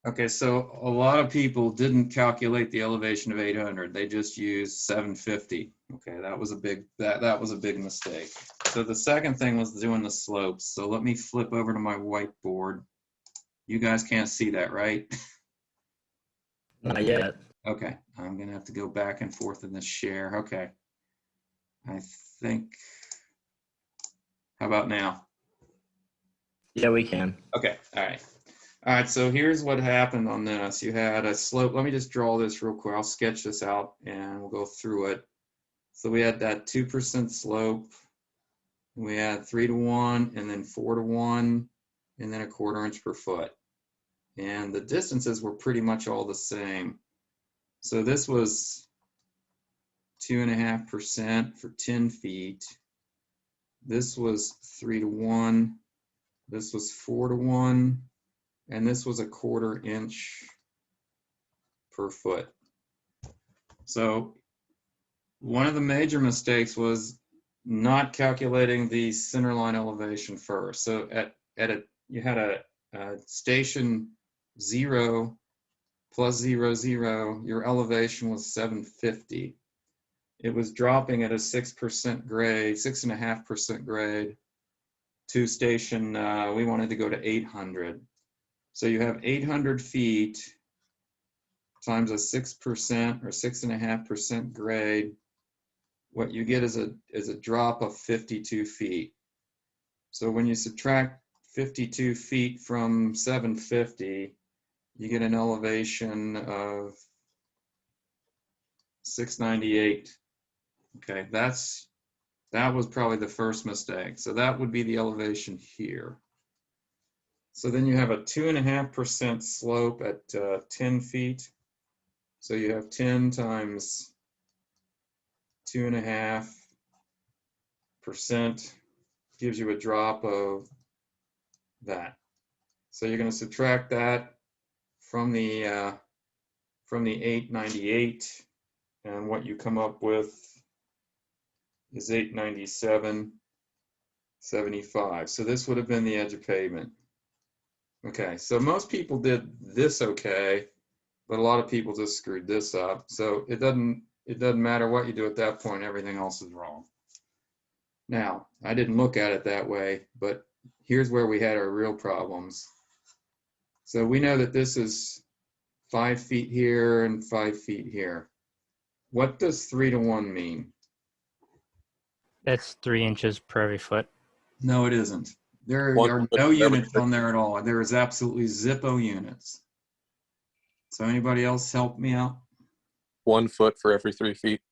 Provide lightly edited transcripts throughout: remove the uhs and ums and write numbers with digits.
Okay, so a lot of people didn't calculate the elevation of 800. They just used 750. Okay, that was a big mistake. So the second thing was doing the slopes. So let me flip over to my whiteboard. You guys can't see that, right? Not yet. Okay, I'm gonna have to go back and forth in the share. Okay, I think, how about now? Yeah, we can. Okay, all right. All right, so here's what happened on this. You had a slope. Let me just draw this real quick. I'll sketch this out and we'll go through it. So we had that 2% slope. We had 3 to 1 and then 4 to 1 and then a 1/4 inch per foot. And the distances were pretty much all the same. So this was 2.5% for 10 feet. This was 3 to 1. This was 4 to 1. And this was a 1/4 inch per foot. So one of the major mistakes was not calculating the center line elevation first. So you had a station 0 plus 0, 0, your elevation was 750. It was dropping at a 6% grade, 6.5% grade to station, we wanted to go to 800. So you have 800 feet times a 6% or 6.5% grade. What you get is a drop of 52 feet. So when you subtract 52 feet from 750, you get an elevation of 698. Okay, that was probably the first mistake. So that would be the elevation here. So then you have a 2.5% slope at 10 feet. So you have 10 times 2.5% gives you a drop of that. So you're going to subtract that from the 898, and what you come up with is 897.75. So this would have been the edge of pavement. Okay, so most people did this okay, but a lot of people just screwed this up. So it doesn't matter what you do at that point, everything else is wrong. Now, I didn't look at it that way, but here's where we had our real problems. So we know that this is 5 feet here and 5 feet here. What does 3 to 1 mean? That's 3 inches per every foot. No, it isn't. There are no units on there at all. There is absolutely zippo units. So anybody else help me out? 1 foot for every 3 feet.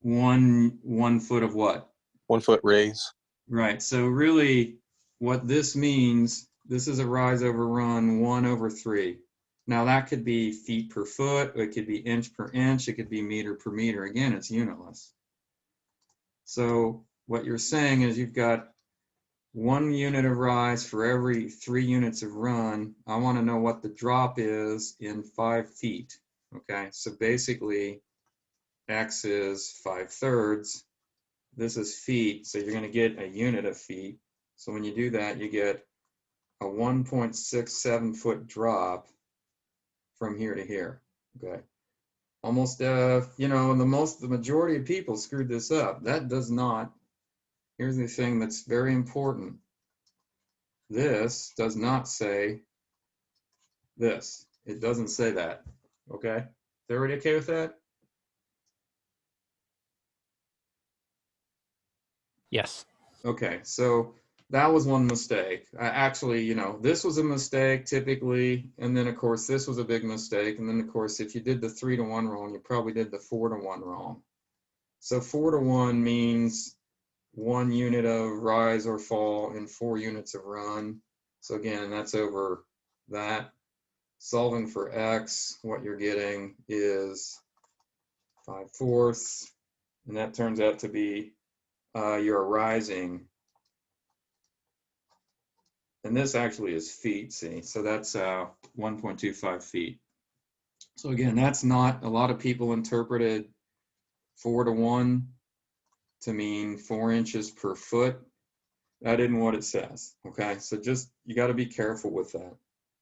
1 foot of what? 1 foot raise. Right. So really what this means, this is a rise over run 1/3. Now that could be feet per foot, it could be inch per inch, it could be meter per meter. Again, it's unitless. So what you're saying is you've got 1 unit of rise for every 3 units of run. I want to know what the drop is in 5 feet. Okay, so basically X is 5/3. This is feet, so you're going to get a unit of feet. So when you do that, you get a 1.67 foot drop from here to here. Okay, almost the majority of people screwed this up. That does not. Here's the thing that's very important. This does not say this. It doesn't say that. Okay, everybody okay with that? Yes. Okay, so that was one mistake. Actually, this was a mistake typically, and then of course this was a big mistake, and then of course if you did the 3 to 1 wrong, you probably did the 4 to 1 wrong. So 4 to 1 means 1 unit of rise or fall in 4 units of run. So again, that's over that. Solving for X, what you're getting is 5/4, and that turns out to be your rising. And this actually is feet, see? So that's 1.25 feet. So again, that's not, a lot of people interpreted 4 to 1 to mean 4 inches per foot. That isn't what it says, okay? So just, you got to be careful with that.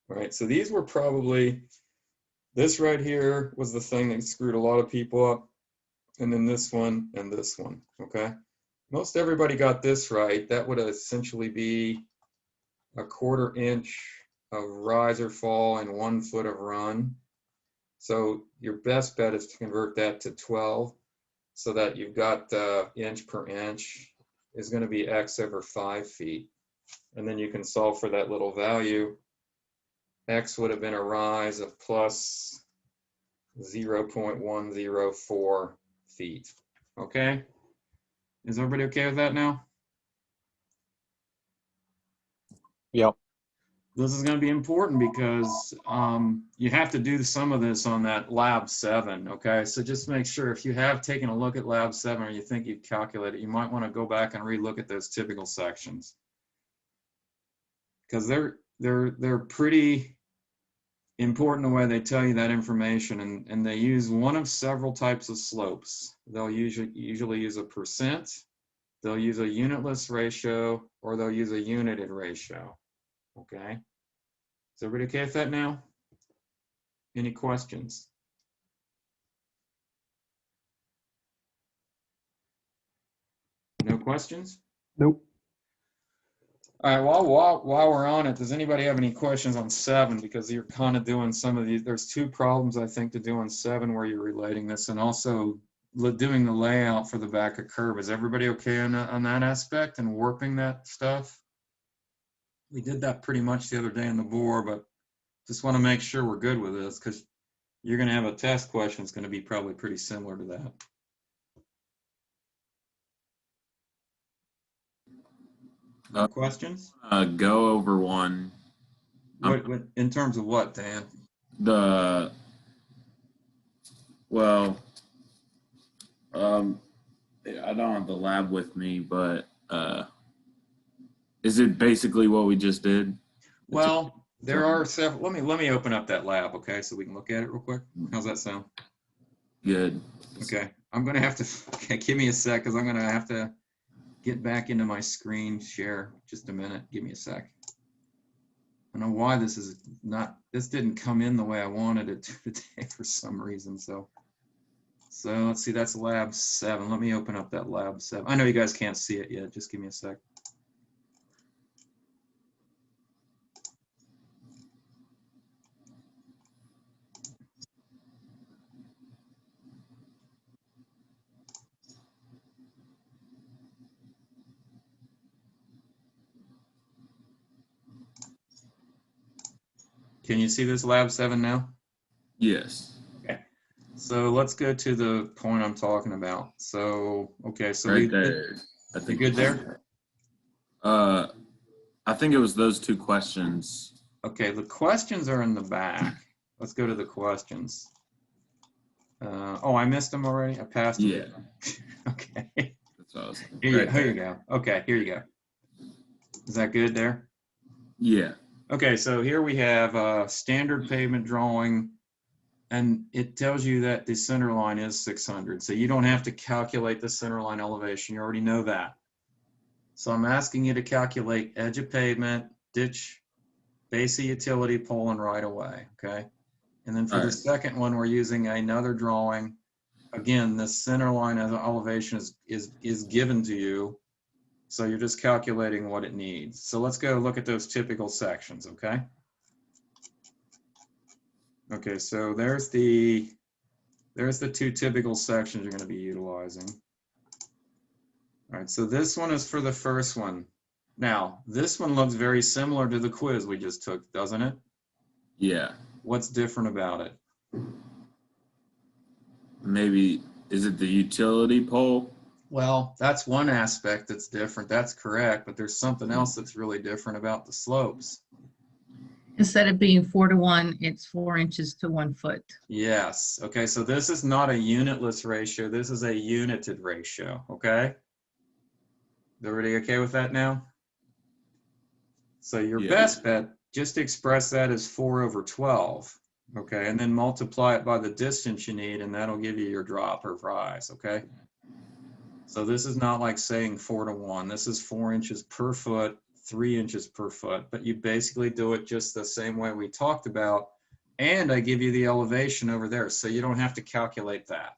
right? So these were probably, this right here was the thing that screwed a lot of people up, and then this one and this one, okay? Most everybody got this right. That would essentially be a 1/4 inch of rise or fall and 1 foot of run. So your best bet is to convert that to 12 so that you've got inch per inch is going to be x over 5 feet. And then you can solve for that little value. X would have been a rise of plus 0.104 feet. Okay? Is everybody okay with that now? Yep. This is going to be important because you have to do some of this on that lab 7, okay? So just make sure if you have taken a look at lab 7 or you think you've calculated, you might want to go back and relook at those typical sections. Because they're pretty important the way they tell you that information, and they use one of several types of slopes. They'll usually use a percent, they'll use a unitless ratio, or they'll use a united ratio. Okay, is everybody okay with that now? Any questions? No questions? Nope. All right, while we're on it, does anybody have any questions on 7? Because you're kind of doing some of these, there's 2 problems I think to do on 7 where you're relating this, and also doing the layout for the back of curve. Is everybody okay on that aspect and warping that stuff? We did that pretty much the other day in the board, but just want to make sure we're good with this because you're going to have a test question that's going to be probably pretty similar to that. No questions? Go over one. What, in terms of what, Dan? I don't have the lab with me, but is it basically what we just did? Well, there are several. Let me open up that lab, okay, so we can look at it real quick. How's that sound? Good. Okay, I'm gonna have to. Okay, give me a sec, because I'm gonna have to get back into my screen share. Just a minute. Give me a sec. I don't know why this is not. This didn't come in the way I wanted it to today for some reason. So let's see. That's lab 7. Let me open up that lab 7. I know you guys can't see it yet. Just give me a sec. Can you see this lab 7 now? Yes. Okay. So let's go to the point I'm talking about. So, okay. So Right there. I think you good there? I think it was those 2 questions. Okay, the questions are in the back. Let's go to the questions. Oh, I missed them already? I passed them? Yeah. Okay. That's what I was thinking. Here you go. Okay, here you go. Is that good there? Yeah. Okay, so here we have standard pavement drawing, and it tells you that the center line is 600. So you don't have to calculate the center line elevation. You already know that. So I'm asking you to calculate edge of pavement, ditch, base of utility pole, and right of way, okay? And then for the second one, we're using another drawing. Again, the center line as an elevation is given to you. So you're just calculating what it needs. So let's go look at those typical sections, okay? Okay, so there's the 2 typical sections you're going to be utilizing. All right, so this one is for the first one. Now, this one looks very similar to the quiz we just took, doesn't it? Yeah. What's different about it? Maybe, is it the utility pole? Well, that's one aspect that's different. That's correct, but there's something else that's really different about the slopes. Instead of being 4 to 1, it's 4 inches to 1 foot. Yes. Okay, so this is not a unitless ratio. This is a united ratio, okay? Is everybody okay with that now? So your best bet, just express that as 4 over 12, okay? And then multiply it by the distance you need, and that'll give you your drop or rise, okay? So this is not like saying 4 to 1. This is 4 inches per foot, 3 inches per foot, but you basically do it just the same way we talked about. And I give you the elevation over there, so you don't have to calculate that.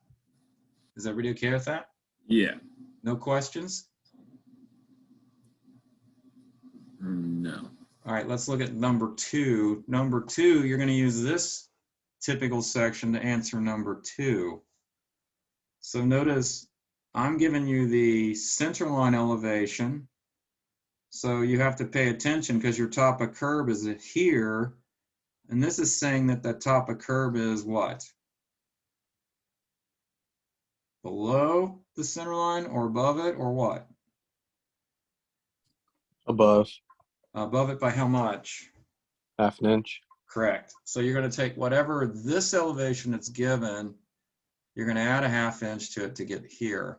Is everybody okay with that? Yeah. No questions? No. All right, let's look at number 2. Number 2, you're going to use this typical section to answer number 2. So notice I'm giving you the center line elevation. So you have to pay attention because your top of curb is here. And this is saying that the top of curb is what? Below the center line or above it or what? Above Above it by how much? half an inch. Correct. So you're going to take whatever this elevation that's given, you're going to add a ½ inch to it to get here.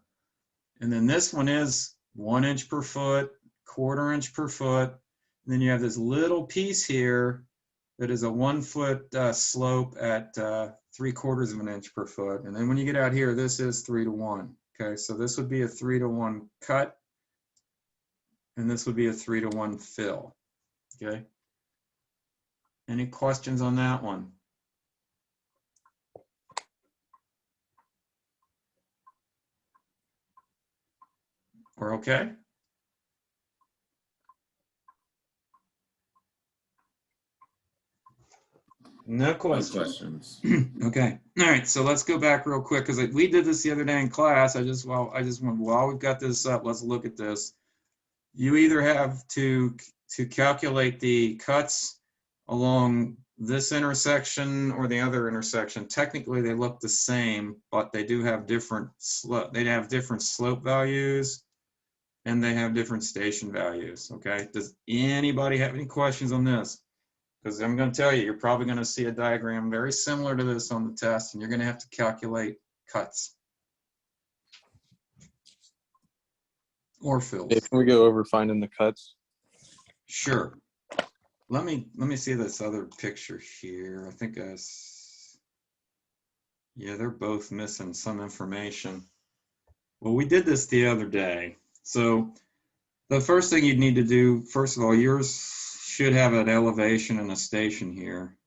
And then this one is 1 inch per foot, 1/4 inch per foot. And then you have this little piece here that is a 1 foot slope at 3/4 of an inch per foot. And then when you get out here, this is 3 to 1. Okay, so this would be a 3 to 1 cut. And this would be a 3 to 1 fill. Okay. Any questions on that one? We're okay? No No questions. questions. Okay. All right. So let's go back real quick because we did this the other day in class. I just want, while we've got this up, let's look at this. You either have to calculate the cuts along this intersection or the other intersection. Technically, they look the same, but they do have different slope. They have different slope values, and they have different station values. Okay. Does anybody have any questions on this? Because I'm going to tell you, you're probably going to see a diagram very similar to this on the test, and you're going to have to calculate cuts or fills. Dave, can we go over finding the cuts? Sure. Let me see this other picture here. I think yeah, they're both missing some information. Well, we did this the other day. So the first thing you'd need to do, first of all, yours should have an elevation and a station here.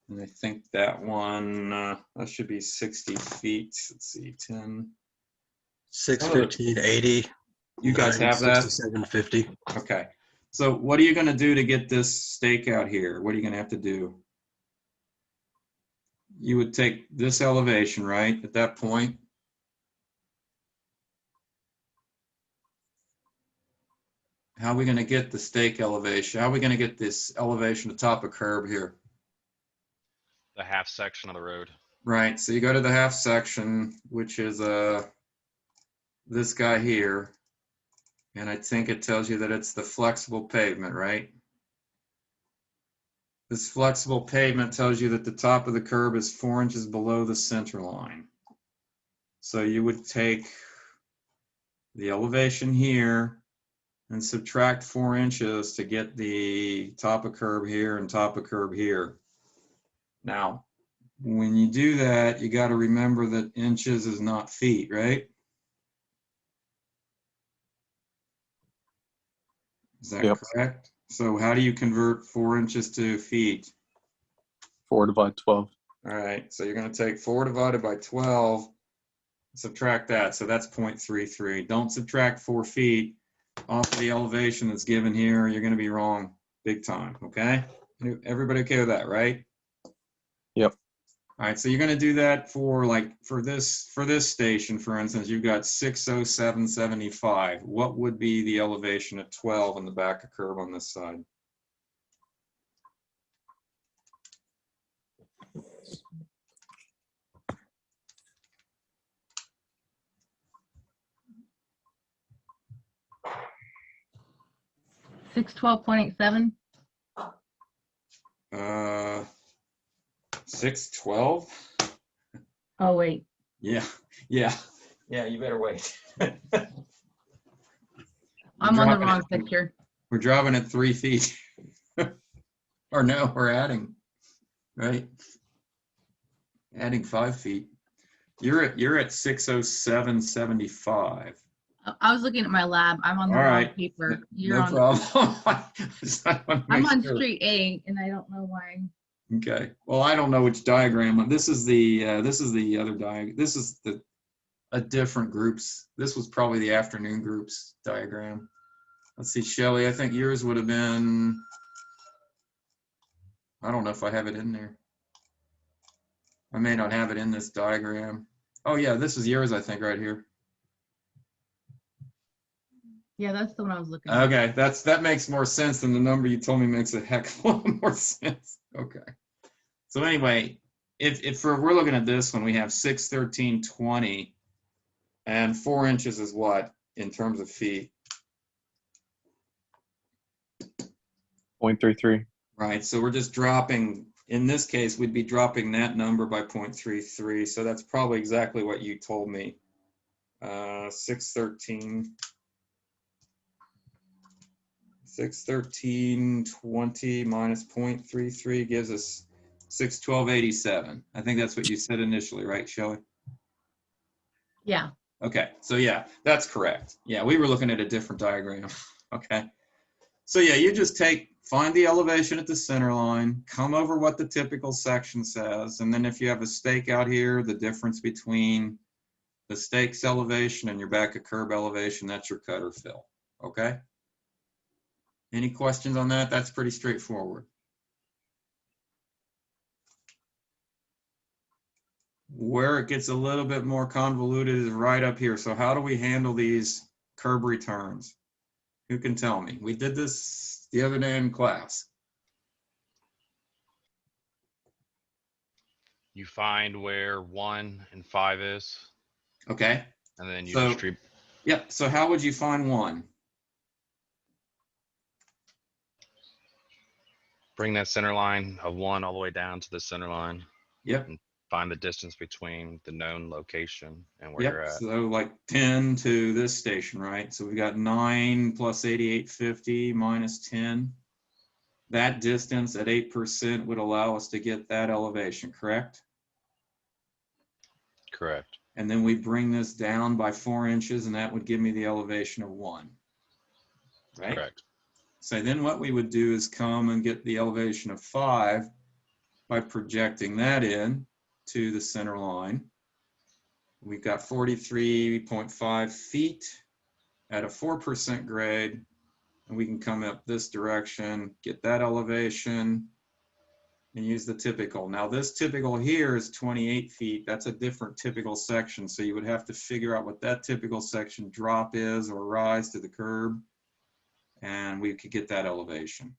And I think that one, that should be 60 feet. Let's see, 10. 615, 80. You guys have that? 750. Okay. So what are you going to do to get this stake out here? What are you going to have to do? You would take this elevation, right, at that point. How are we going to get the stake elevation? How are we going to get this elevation to top of curb here? The half section of the road. Right, so you go to the half section, which is this guy here. And I think it tells you that it's the flexible pavement, right? This flexible pavement tells you that the top of the curb is 4 inches below the center line. So you would take the elevation here and subtract 4 inches to get the top of curb here and top of curb here. Now, when you do that, you got to remember that inches is not feet, right? Is that Yep. correct? So how do you convert 4 inches to feet? 4 divided 12. All right, so you're going to take 4 divided by 12, subtract that, so that's 0.33. Don't subtract 4 feet off of the elevation that's given here. You're going to be wrong big time, okay? Everybody okay with that, right? Yep. All right, so you're going to do that for this station, for instance, you've got 60775. What would be the elevation at 12 on the back of curb on this side? $612.87. 612? Oh, wait. Yeah, you better wait. I'm on the Dropping wrong it. picture. We're dropping it 3 feet. Or no, we're adding, right? Adding 5 feet. You're at 60775. I was looking at my lab. I'm on the All wrong right. paper. You're No on. problem. I just wanna I'm make on sure. street A, and I don't know why. Okay, well, I don't know which diagram. This is the other diagram. This is a different groups. This was probably the afternoon groups diagram. Let's see, Shelley, I think yours would have been, I don't know if I have it in there. I may not have it in this diagram. Oh yeah, this is yours, I think, right here. Yeah, that's the one I was looking at. Okay, that makes more sense than the number you told me makes a heck of a lot more sense. Okay. So anyway, if we're looking at this one, we have 6, 13, 20, and 4 inches is what in terms of feet, 0.33. right? So we're just dropping, in this case, we'd be dropping that number by 0.33. So that's probably exactly what you told me. 6, 13, 20 minus 0.33 gives us 612.87. I think that's what you said initially, right, Shelley? Yeah. Okay, so yeah, that's correct. Yeah, we were looking at a different diagram. Okay. So yeah, you just find the elevation at the center line, come over what the typical section says, and then if you have a stake out here, the difference between the stakes elevation and your back of curb elevation, that's your cut or fill. Okay? Any questions on that? That's pretty straightforward. Where it gets a little bit more convoluted is right up here. So how do we handle these curb returns? Who can tell me? We did this the other day in class. You find where 1 and 5 is, Okay. and then you So- distribute. Yep. So how would you find 1? Bring that center line of 1 all the way down to the center line. Yep. Find the distance between the known location and where you're Yep. at. So like 10 to this station, right? So we got 9 plus 8850 minus 10. That distance at 8% would allow us to get that elevation, correct? Correct. And then we bring this down by 4 inches, and that would give me the elevation of 1. Right? Correct. So then what we would do is come and get the elevation of 5 by projecting that in to the center line. We've got 43.5 feet at a 4% grade, and we can come up this direction, get that elevation, and use the typical. Now this typical here is 28 feet. That's a different typical section, so you would have to figure out what that typical section drop is or rise to the curb, and we could get that elevation.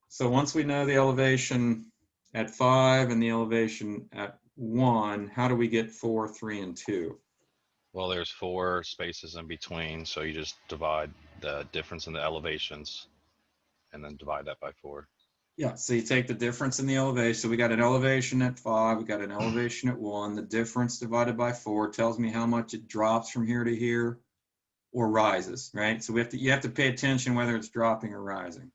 So once we know the elevation at 5 and the elevation at 1, how do we get 4, 3, and 2? Well, there's 4 spaces in between, so you just divide the difference in the elevations and then divide that by 4. Yeah, so you take the difference in the elevation. So we got an elevation at 5, we got an elevation at 1. The difference divided by 4 tells me how much it drops from here to here or rises, right? So you have to pay attention whether it's dropping or rising.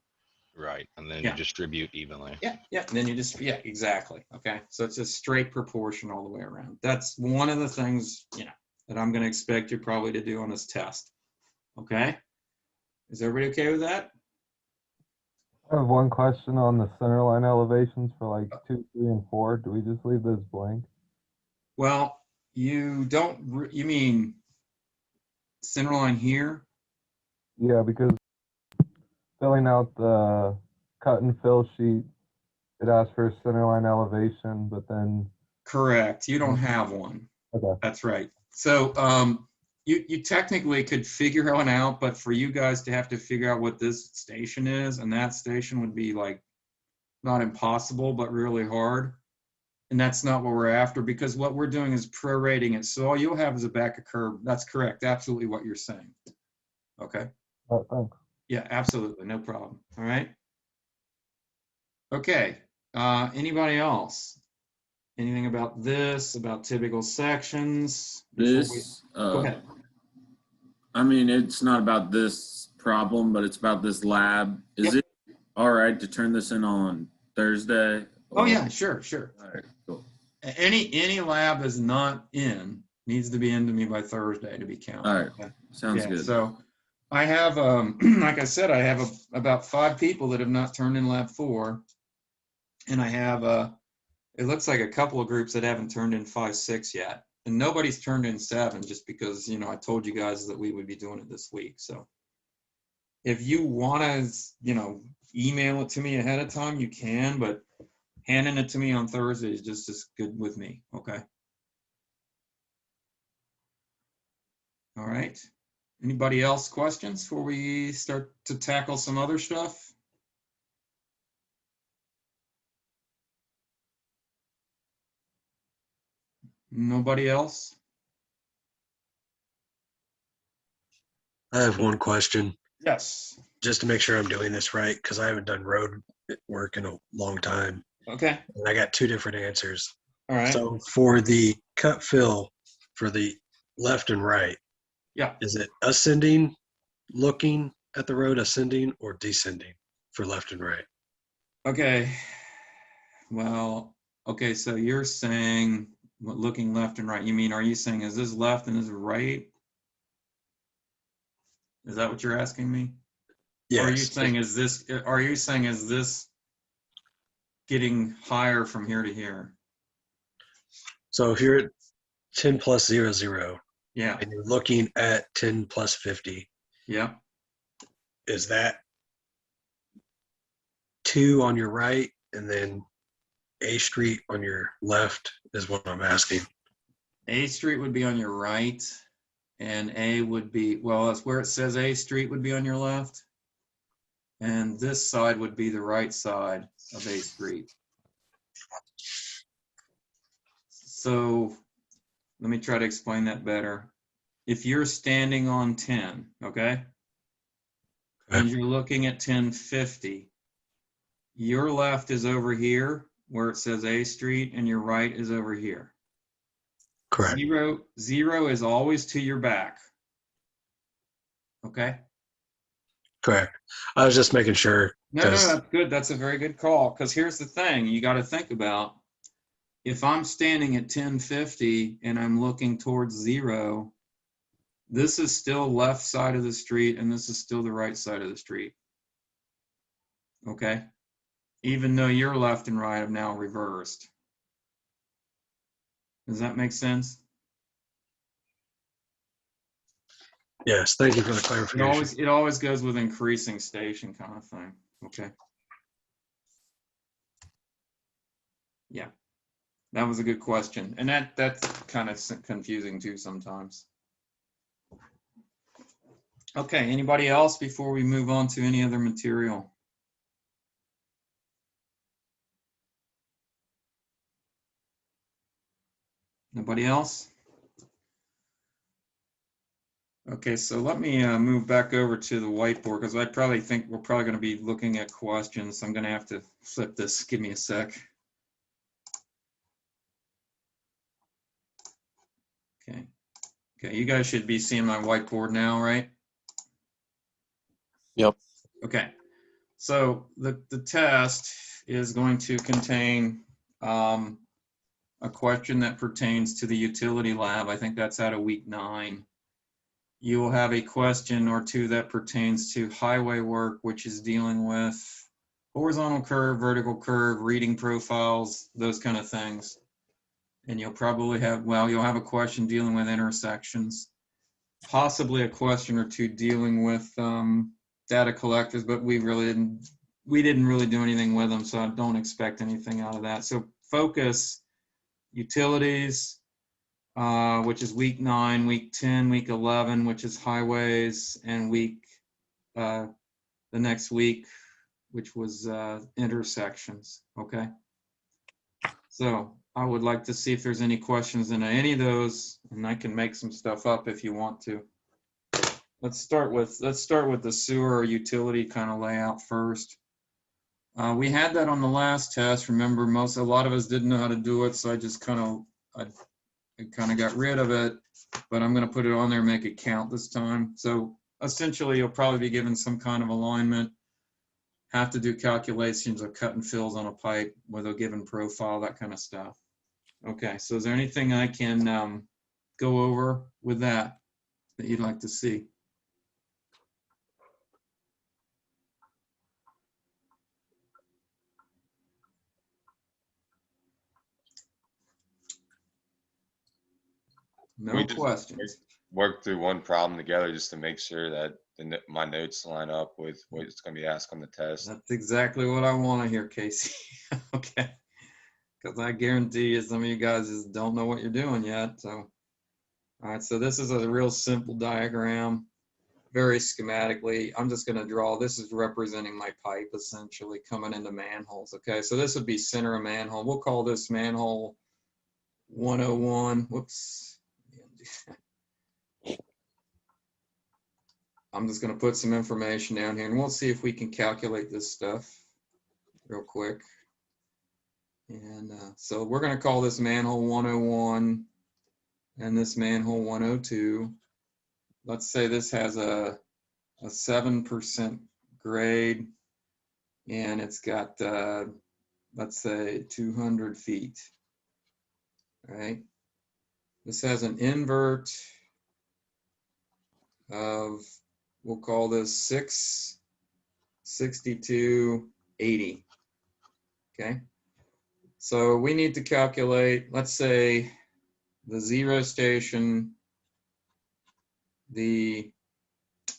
Right. And then Yeah. you distribute evenly. Yeah, and then you just, yeah, exactly. Okay, so it's a straight proportion all the way around. That's one of the things, that I'm going to expect you probably to do on this test. Okay? Is everybody okay with that? I have one question on the center line elevations for like 2, 3, and 4. Do we just leave those blank? Well, you don't, you mean center line here? Yeah, because filling out the cut and fill sheet, it asks for a center line elevation, but then, Correct. You don't have one. okay. That's right. So you technically could figure one out, but for you guys to have to figure out what this station is, and that station would be like not impossible, but really hard. And that's not what we're after, because what we're doing is prorating it. So all you'll have is a back of curb. That's correct. Absolutely what you're saying. Okay. Thanks. Yeah, absolutely. No problem. All right. Okay. Anybody else? Anything about this, about typical sections? This, Go ahead. I mean, it's not about this problem, but it's about this lab. Is it all right to turn this in on Thursday? Oh yeah, sure. All right, cool. Any lab is not in Needs to be into me by Thursday to be counted. All right. Okay? Sounds Yeah, good. so I have, like I said, I have about 5 people that have not turned in Lab 4. And I have, it looks like a couple of groups that haven't turned in 5, 6 yet. And nobody's turned in 7 just because, you know, I told you guys that we would be doing it this week. So if you want to, you know, email it to me ahead of time, you can, but handing it to me on Thursday is just as good with me. Okay. All right. Anybody else questions before we start to tackle some other stuff? Nobody else? I have one question, Yes. just to make sure I'm doing this right, because I haven't done road work in a long time. Okay. And I got 2 different answers. All right. So for the cut fill for the left and right, Yeah. is it ascending, looking at the road, ascending, or descending for left and right? Okay. Well, okay. So you're saying looking left and right. You mean, are you saying is this left and is it right? Is that what you're asking me? Yes. Or are you saying is this getting higher from here to here? So if you're at 10 plus 0, 0, Yeah. and you're looking at 10 plus 50, Yeah. is that 2 on your right and then A Street on your left is what I'm asking. A Street would be on your right and A would be, well, that's where it says A Street would be on your left. And this side would be the right side of A Street. So let me try to explain that better. If you're standing on 10, okay? And you're looking at 1050, your left is over here where it says A Street and your right is over here. Correct. Zero is always to your back. Okay? Correct. I was just making sure. No, Because- that's good. That's a very good call. Because here's the thing you got to think about. If I'm standing at 1050 and I'm looking towards 0, this is still left side of the street and this is still the right side of the street. Okay? Even though your left and right have now reversed. Does that make sense? Yes, thank you for the It clarification. always goes with increasing station kind of thing. Okay. Yeah, that was a good question, and that's kind of confusing too sometimes. Okay, anybody else before we move on to any other material? Nobody else? Okay, so let me move back over to the whiteboard because I probably think we're probably going to be looking at questions. I'm going to have to flip this. Give me a sec. Okay. Okay, you guys should be seeing my whiteboard now, right? Yep. Okay. So the test is going to contain a question that pertains to the utility lab. I think that's out of week 9. You will have a question or two that pertains to highway work, which is dealing with horizontal curve, vertical curve, reading profiles, those kind of things. And you'll probably have, well, you'll have a question dealing with intersections, possibly a question or two dealing with data collectors, but we didn't really do anything with them, so I don't expect anything out of that. So focus utilities, which is week 9, week 10, week 11, which is highways, and the next week, which was intersections, okay? So I would like to see if there's any questions in any of those, and I can make some stuff up if you want to. Let's start with the sewer or utility kind of layout first. We had that on the last test. Remember, a lot of us didn't know how to do it, so I just kind of got rid of it, but I'm going to put it on there and make it count this time. So essentially, you'll probably be given some kind of alignment, have to do calculations of cut and fills on a pipe with a given profile, that kind of stuff. Okay, so is there anything I can go over with that you'd like to see? No We just- questions. Work through one problem together just to make sure that my notes line up with what's going to be asked on the test. That's exactly what I want to hear, Casey. Okay. Because I guarantee you some of you guys just don't know what you're doing yet. So, all right. So this is a real simple diagram, very schematically. I'm just going to draw. This is representing my pipe essentially coming into manholes. Okay. So this would be center of manhole. We'll call this manhole 101. Whoops. I'm just going to put some information down here and we'll see if we can calculate this stuff real quick. And so we're going to call this manhole 101 and this manhole 102. Let's say this has a 7% grade and it's got, let's say 200 feet. All right. This has an invert of, we'll call this 662.80. Okay. So we need to calculate, let's say the zero station, we'll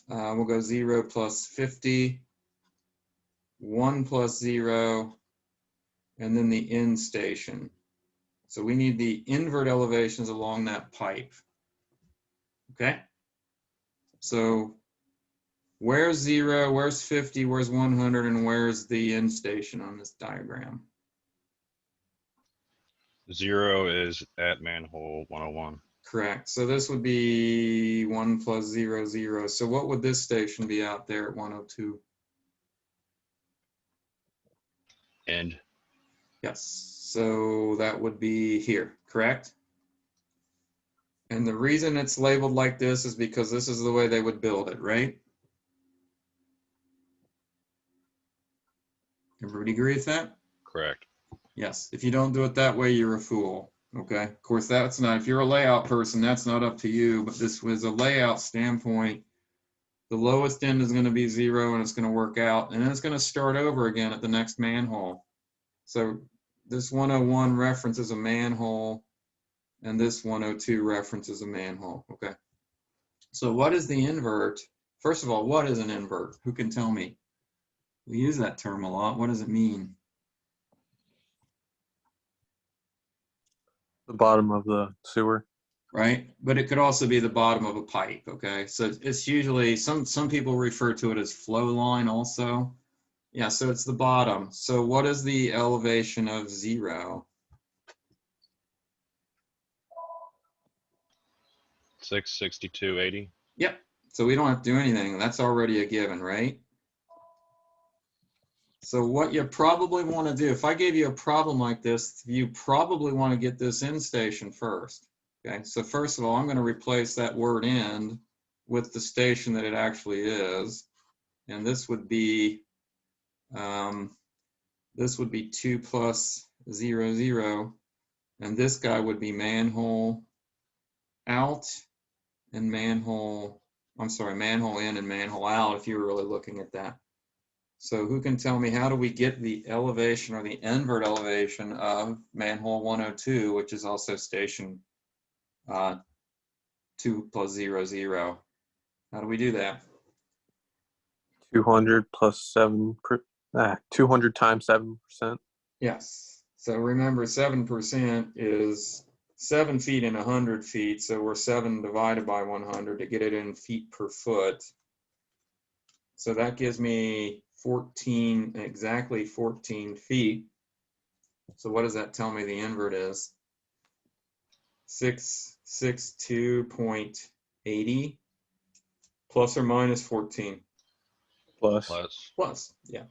go 0 plus 50, 1 plus 0, and then the end station. So we need the invert elevations along that pipe. Okay. So where's 0, where's 50, where's 100, and where's the end station on this diagram? 0 is at manhole 101. Correct. So this would be 1 plus 0, 0. So what would this station be out there at 102? End. Yes. So that would be here, correct? And the reason it's labeled like this is because this is the way they would build it, right? Everybody agree with that? Correct. Yes. If you don't do it that way, you're a fool. Okay. Of course, that's not, if you're a layout person, that's not up to you, but this was a layout standpoint. The lowest end is going to be 0 and it's going to work out. And then it's going to start over again at the next manhole. So this 101 references a manhole and this 102 references a manhole. Okay. So what is the invert? First of all, what is an invert? Who can tell me? We use that term a lot. What does it mean? The bottom of the sewer. Right? But it could also be the bottom of a pipe, okay? So it's usually, some people refer to it as flow line also. Yeah, so it's the bottom. So what is the elevation of 0? 662.80. Yep. So we don't have to do anything. That's already a given, right? So what you probably want to do, if I gave you a problem like this, you probably want to get this end station first. Okay, so first of all, I'm going to replace that word end with the station that it actually is. And this would be 2 plus 0, 0. And this guy would be manhole out and manhole in and manhole out if you were really looking at that. So who can tell me, how do we get the elevation or the invert elevation of manhole 102, which is also station 2 plus 0, 0? How do we do that? 200 plus 200 times 7%. Yes. So remember, 7% is 7 feet in 100 feet. So we're 7 divided by 100 to get it in feet per foot. So that gives me exactly 14 feet. So what does that tell me the invert is? 662.80 plus or minus 14? Plus. Plus, yeah.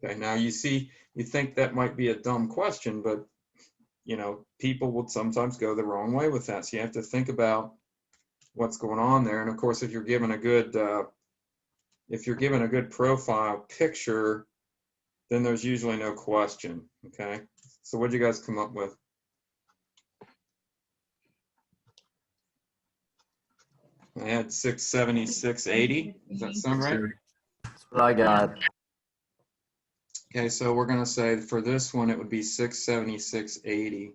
Okay, now you see, you think that might be a dumb question, but you know, people will sometimes go the wrong way with that. So you have to think about what's going on there. And of course, if you're given a good profile picture, then there's usually no question. Okay, so what did you guys come up with? I had 676.80. Does that sound right? That's what I got. Okay, so we're gonna say for this one, it would be 676.80.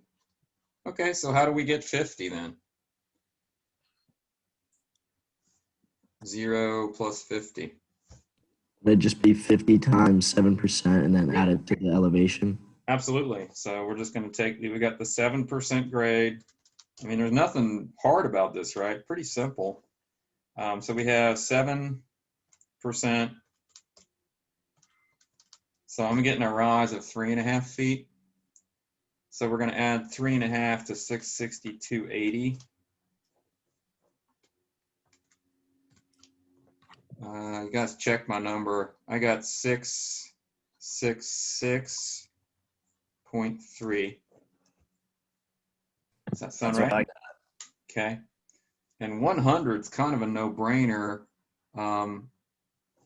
Okay, so how do we get 50 then? 0 plus 50. It'd just be 50 times 7% and then add it to the elevation. Absolutely. So we're just gonna take, we got the 7% grade. I mean, there's nothing hard about this, right? Pretty simple. So we have 7%. So I'm getting a rise of 3.5 feet. So we're going to add 3.5 to 662.80. You guys check my number. I got 666.3. Does that sound That's what I right? got. Okay. And 100 is kind of a no-brainer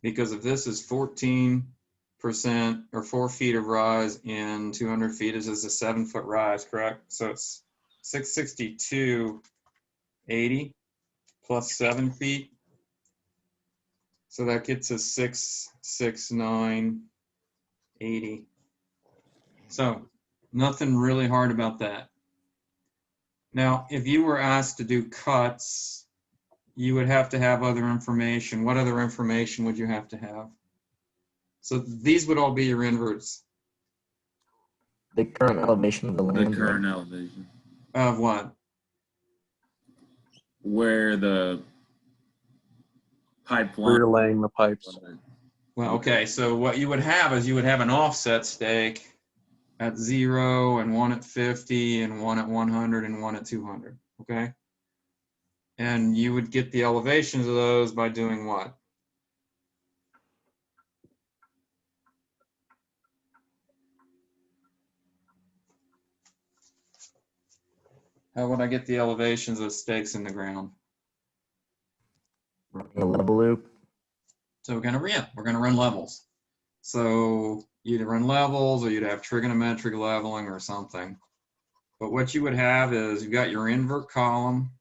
because if this is 14% or 4 feet of rise in 200 feet, this is a 7-foot rise, correct? So it's 662.80 plus 7 feet. So that gets us 669.80. So nothing really hard about that. Now, if you were asked to do cuts, you would have to have other information. What other information would you have to have? So these would all be your inverts. The current elevation of the The land. current elevation, Of what? where the Where pipeline. you're laying the pipes. Well, okay, so what you would have is you would have an offset stake at 0 and one at 50 and one at 100 and one at 200, okay? And you would get the elevations of those by doing what? How would I get the elevations of stakes in the ground? A level loop. So we're gonna run levels. So you'd run levels or you'd have trigonometric leveling or something. But what you would have is you've got your invert column.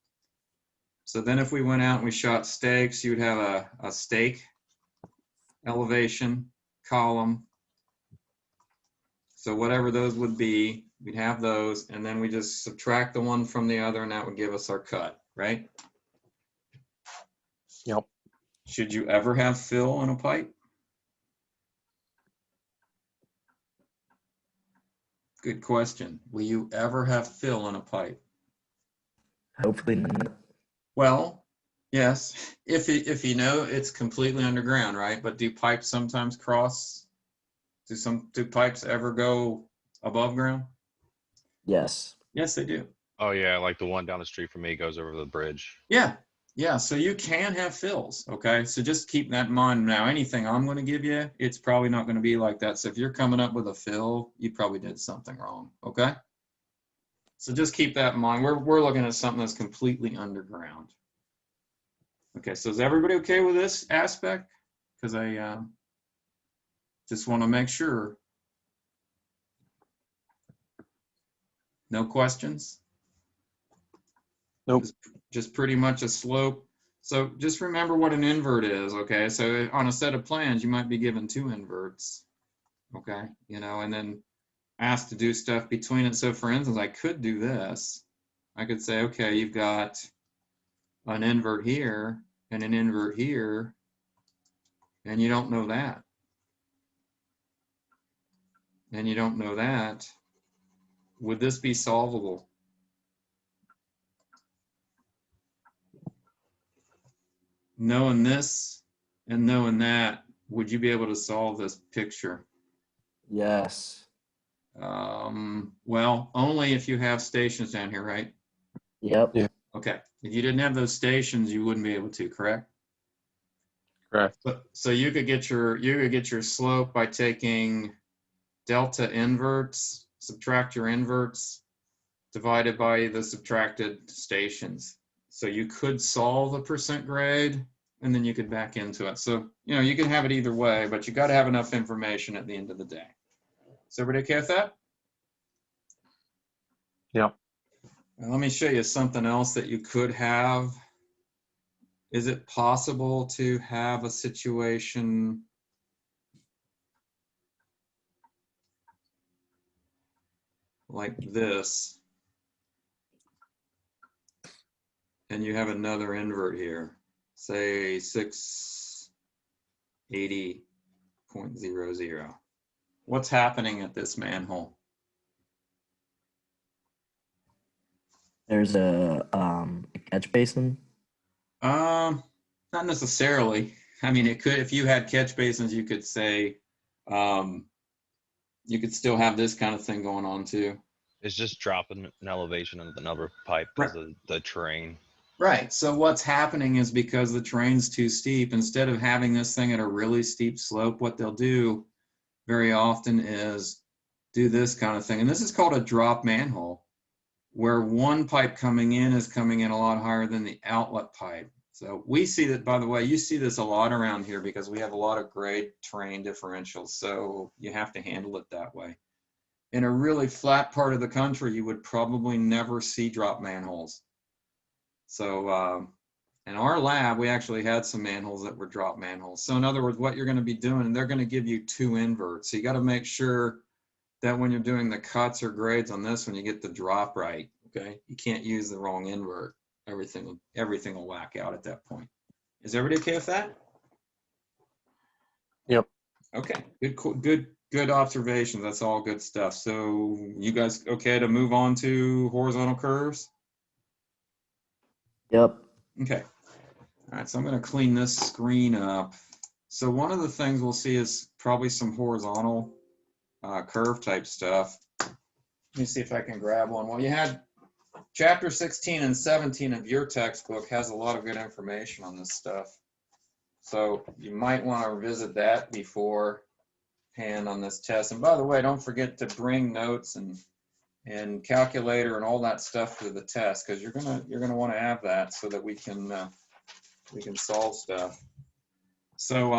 So then if we went out and we shot stakes, you'd have a stake elevation column. So whatever those would be, we'd have those, and then we just subtract the one from the other, and that would give us our cut, right? Yep. Should you ever have fill in a pipe? Good question. Will you ever have fill in a pipe? Hopefully not. Well, yes, if you know it's completely underground, right? But do pipes sometimes cross? Do pipes ever go above ground? Yes. Yes, they do. Oh yeah, like the one down the street from me goes over the bridge. Yeah, yeah. So you can have fills, okay? So just keep that in mind. Now, anything I'm going to give you, it's probably not going to be like that. So if you're coming up with a fill, you probably did something wrong, okay? So just keep that in mind. We're looking at something that's completely underground. Okay, so is everybody okay with this aspect? Because I just want to make sure. No questions? Nope. Just pretty much a slope. So just remember what an invert is, okay? So on a set of plans, you might be given 2 inverts, okay? You know, and then asked to do stuff between it. So for instance, I could do this. I could say, okay, you've got an invert here and an invert here, and you don't know that. And you don't know that. Would this be solvable? Knowing this and knowing that, would you be able to solve this picture? Yes. Well, only if you have stations down here, right? Yep. Yeah. Okay. If you didn't have those stations, you wouldn't be able to, correct? Correct. So you could get your slope by taking delta inverts, subtract your inverts, divided by the subtracted stations. So you could solve a percent grade, and then you could back into it. So, you know, you can have it either way, but you got to have enough information at the end of the day. Is everybody okay with that? Yep. Now, let me show you something else that you could have. is it possible to have a situation like this, and you have another invert here, say 680.00. What's happening at this manhole? There's a catch basin. Not necessarily. I mean, it could, if you had catch basins, you could say, you could still have this kind of thing going on too. It's just dropping an elevation of the number pipe because of the terrain. Right. So what's happening is because the terrain's too steep, instead of having this thing at a really steep slope, what they'll do very often is do this kind of thing. And this is called a drop manhole, where one pipe coming in is coming in a lot higher than the outlet pipe. So we see that, by the way, you see this a lot around here because we have a lot of grade terrain differentials. So you have to handle it that way. In a really flat part of the country, you would probably never see drop manholes. So in our lab, we actually had some manholes that were drop manholes. So in other words, what you're going to be doing, they're going to give you two inverts. So you got to make sure that when you're doing the cuts or grades on this one, you get the drop right. Okay, you can't use the wrong invert. Everything will whack out at that point. Is everybody okay with that? Yep. Okay, good observations. That's all good stuff. So you guys okay to move on to horizontal curves? Yep. Okay. All right, so I'm going to clean this screen up. So one of the things we'll see is probably some horizontal curve type stuff. Let me see if I can grab one. Well, you had chapter 16 and 17 of your textbook has a lot of good information on this stuff. So you might want to revisit that beforehand on this test. And by the way, don't forget to bring notes and calculator and all that stuff to the test, because you're gonna want to have that so that we can solve stuff. So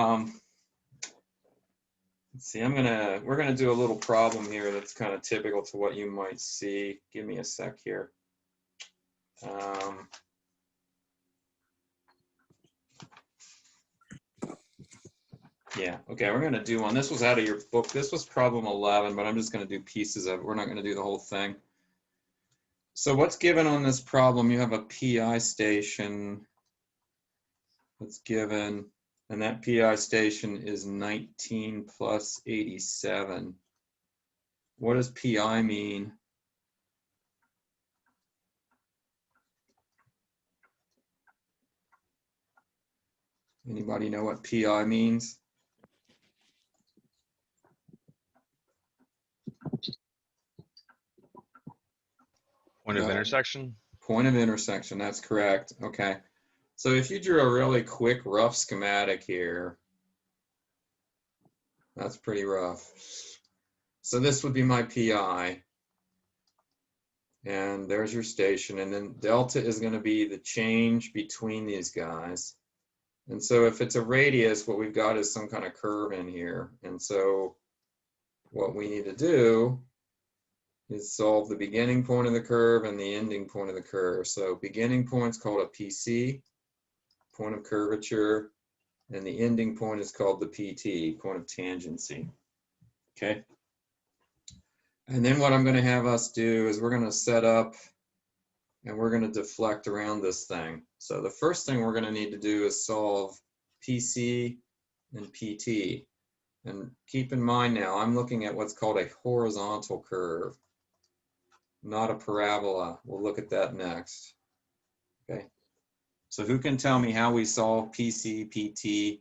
let's see. We're gonna do a little problem here that's kind of typical to what you might see. Give me a sec here. Yeah, okay, we're gonna do one. This was out of your book. This was problem 11, but I'm just gonna do pieces of it. We're not gonna do the whole thing. So what's given on this problem? You have a PI station that's given, and that PI station is 19 plus 87. What does PI mean? Anybody know what PI means? Point of intersection? Point of intersection, that's correct. Okay. So if you drew a really quick rough schematic here, that's pretty rough. So this would be my PI. And there's your station. And then delta is going to be the change between these guys. And so if it's a radius, what we've got is some kind of curve in here. And so what we need to do is solve the beginning point of the curve and the ending point of the curve. So beginning point is called a PC, point of curvature, and the ending point is called the PT, point of tangency. Okay. And then what I'm going to have us do is we're going to set up and we're going to deflect around this thing. So the first thing we're going to need to do is solve PC and PT. And keep in mind now, I'm looking at what's called a horizontal curve, not a parabola. We'll look at that next. Okay. So who can tell me how we solve PC, PT,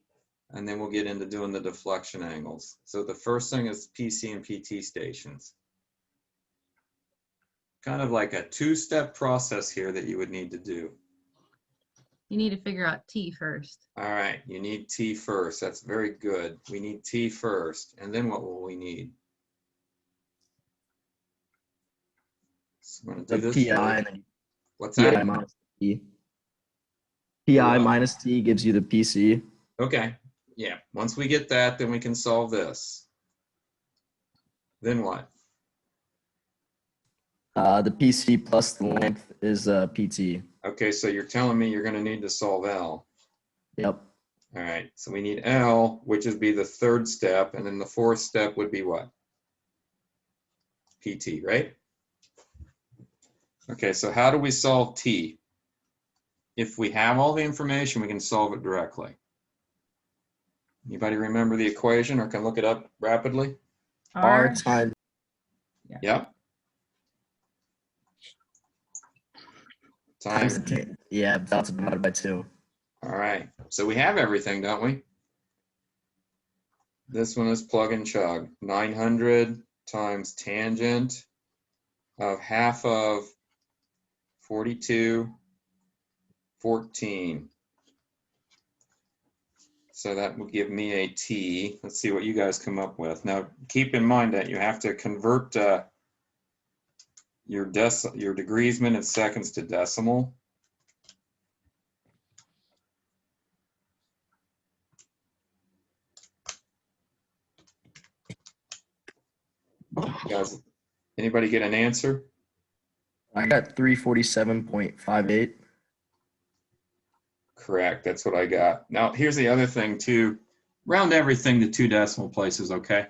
and then we'll get into doing the deflection angles. So the first thing is PC and PT stations. Kind of like a two-step process here that you would need to do. You need to figure out T first. All right, you need T first. That's very good. We need T first. And then what will we need? So we're going to do The this. PI and then What's PI that? minus T. PI minus T gives you the PC. Okay, yeah. Once we get that, then we can solve this. Then what? The PC plus the length is PT. Okay, so you're telling me you're going to need to solve L. Yep. All right, so we need L, which would be the third step, and then the fourth step would be what? PT, right? Okay, so how do we solve T? If we have all the information, we can solve it directly. Anybody remember the equation or can look it up rapidly? R R, times Yep. times Time. the yeah, delta divided by 2. All right, so we have everything, don't we? This one is plug and chug. 900 times tangent of half of 42, 14. So that would give me a T. Let's see what you guys come up with. Now, keep in mind that you have to convert your degrees, minutes, seconds to decimal. Guys, anybody get an answer? I got 347.58. Correct, that's what I got. Now, here's the other thing too. Round everything to 2 decimal places, okay?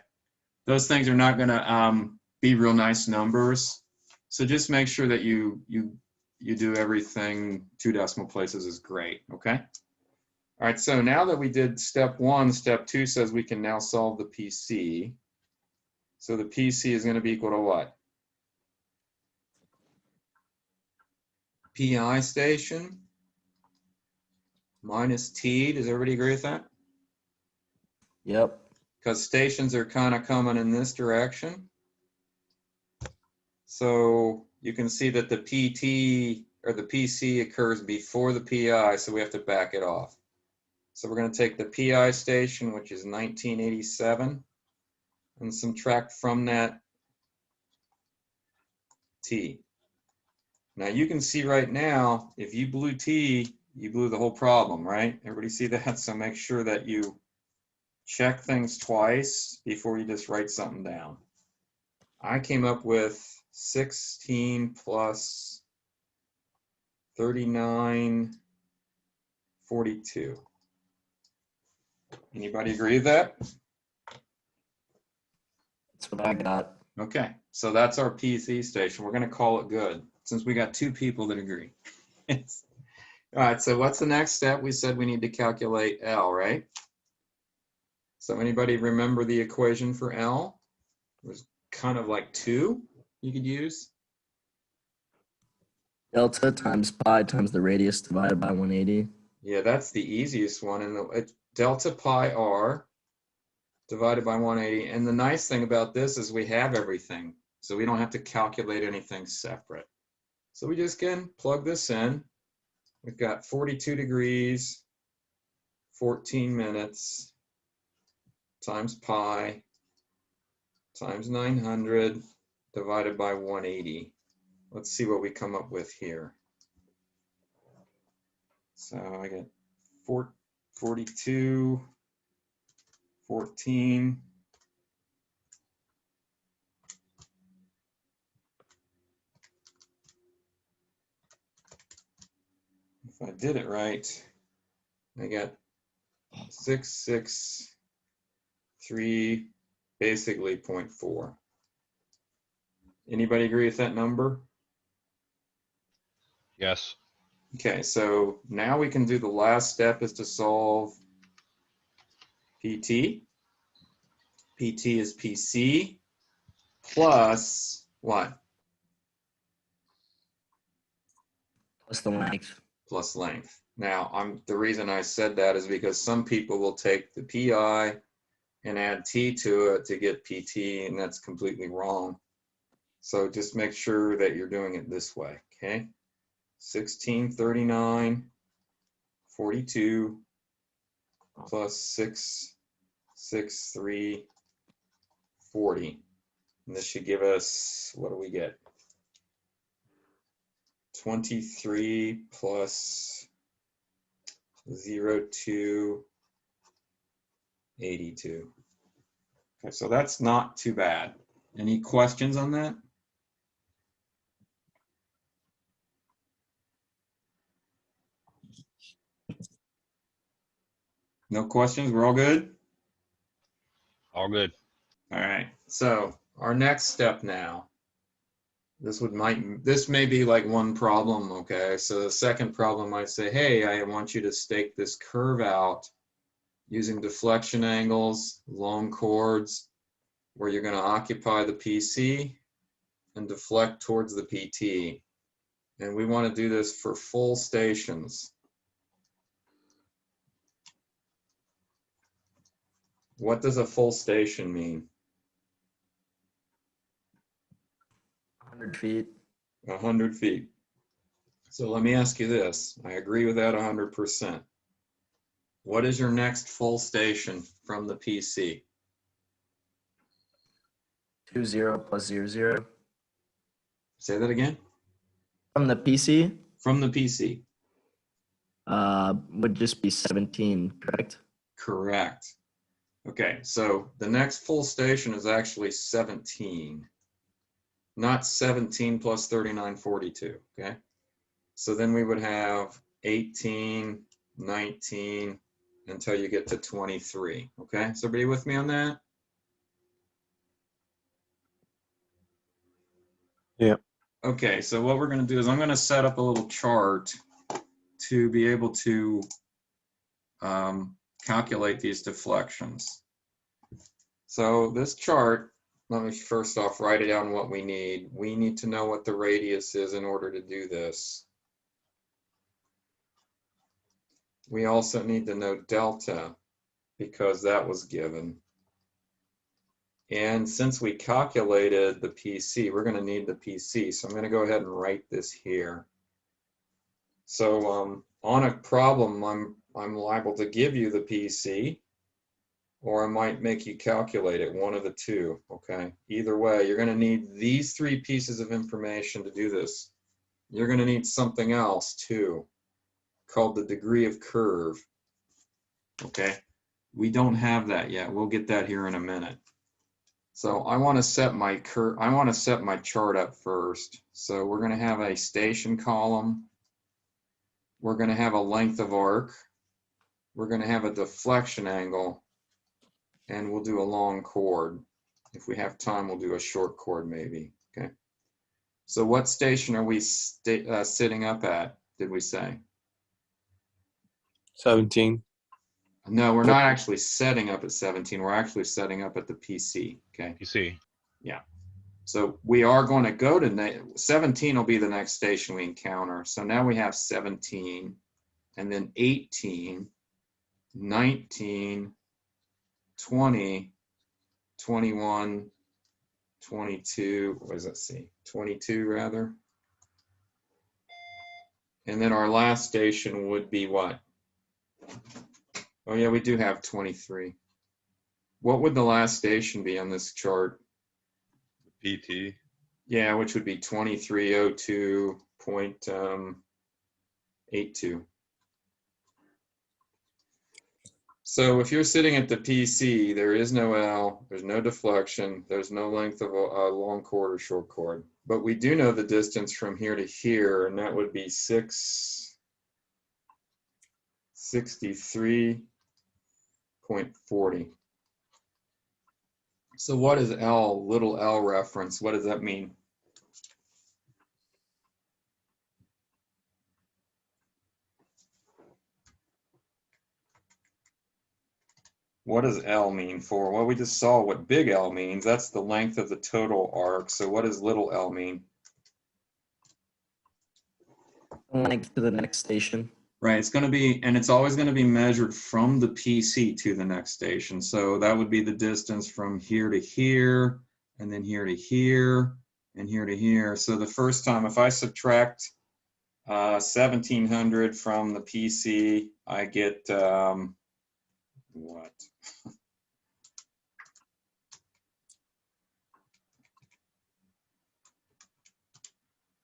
Those things are not gonna be real nice numbers. So just make sure that you do everything 2 decimal places is great, okay? All right, so now that we did step 1, step 2 says we can now solve the PC. So the PC is gonna be equal to what? PI station minus T, does everybody agree with that? Yep. Because stations are kind of coming in this direction. So you can see that the PT or the PC occurs before the PI, so we have to back it off. So we're going to take the PI station, which is 1987, and subtract from that T. Now you can see right now, if you blew T, you blew the whole problem, right? Everybody see that? So make sure that you check things twice before you just write something down. I came up with 16 plus 39, 42. Anybody agree with that? That's what I got. Okay, so that's our PC station. We're going to call it good since we got 2 people that agree. All right, so what's the next step? We said we need to calculate L, right? So anybody remember the equation for L? It was kind of like 2 you could use. Delta times pi times the radius divided by 180. Yeah, that's the easiest one. And delta pi r divided by 180. And the nice thing about this is we have everything. So we don't have to calculate anything separate. So we just can plug this in. We've got 42 degrees, 14 minutes, times pi, times 900, divided by 180. Let's see what we come up with here. So I get 42, 14. If I did it right, I got 663, basically 0.4. Anybody agree with that number? Yes. Okay, so now we can do the last step is to solve PT. PT is PC plus what? Plus the length. Plus length. Now, the reason I said that is because some people will take the PI and add T to it to get PT, and that's completely wrong. So just make sure that you're doing it this way, okay? 1639, 42 plus 663, 40. And this should give us, what do we get? 23 plus 02, 82. Okay, so that's not too bad. Any questions on that? No questions? We're all good? All good. All right. So our next step now, this may be like one problem, okay? So the second problem might say, hey, I want you to stake this curve out using deflection angles, long chords, where you're going to occupy the PC and deflect towards the PT. And we want to do this for full stations. What does a full station mean? 100 feet. 100 feet. So let me ask you this. I agree with that 100%. What is your next full station from the PC? 20 plus 00. Say that again. From the PC, From the PC. would just be 17, correct? Correct. Okay, so the next full station is actually 17, not 17 plus 3942, okay? So then we would have 18, 19, until you get to 23, okay? So be with me on that? Yeah. Okay, so what we're gonna do is I'm gonna set up a little chart to be able to calculate these deflections. So this chart, let me first off write it down what we need. We need to know what the radius is in order to do this. We also need to know delta because that was given. And since we calculated the PC, we're going to need the PC. So I'm going to go ahead and write this here. So on a problem, I'm liable to give you the PC, or I might make you calculate it, one of the two, okay? Either way, you're going to need these three pieces of information to do this. You're going to need something else too, called the degree of curve, okay? We don't have that yet. We'll get that here in a minute. So I want to set my chart up first. So we're going to have a station column. We're going to have a length of arc. We're going to have a deflection angle, and we'll do a long chord. If we have time, we'll do a short chord maybe, okay? So what station are we sitting up at, did we say? 17. No, we're not actually setting up at 17. We're actually setting up at the PC, okay? You see, Yeah. So we are going to go to 17 will be the next station we encounter. So now we have 17, and then 18, 19, 20, 21, 22, what does that say? 22 rather. And then our last station would be what? Oh yeah, we do have 23. What would the last station be on this chart? PT. Yeah, which would be 2302.82. So if you're sitting at the PC, there is no L, there's no deflection, there's no length of a long chord or short chord. But we do know the distance from here to here, and that would be 663.40. So what is L, little L reference? What does that mean? What does L mean for? Well, we just saw what big L means. That's the length of the total arc. So what does little L mean? Length to the next station. Right, it's going to be, and it's always going to be measured from the PC to the next station. So that would be the distance from here to here, and then here to here, and here to here. So the first time, if I subtract 1700 from the PC, I get what?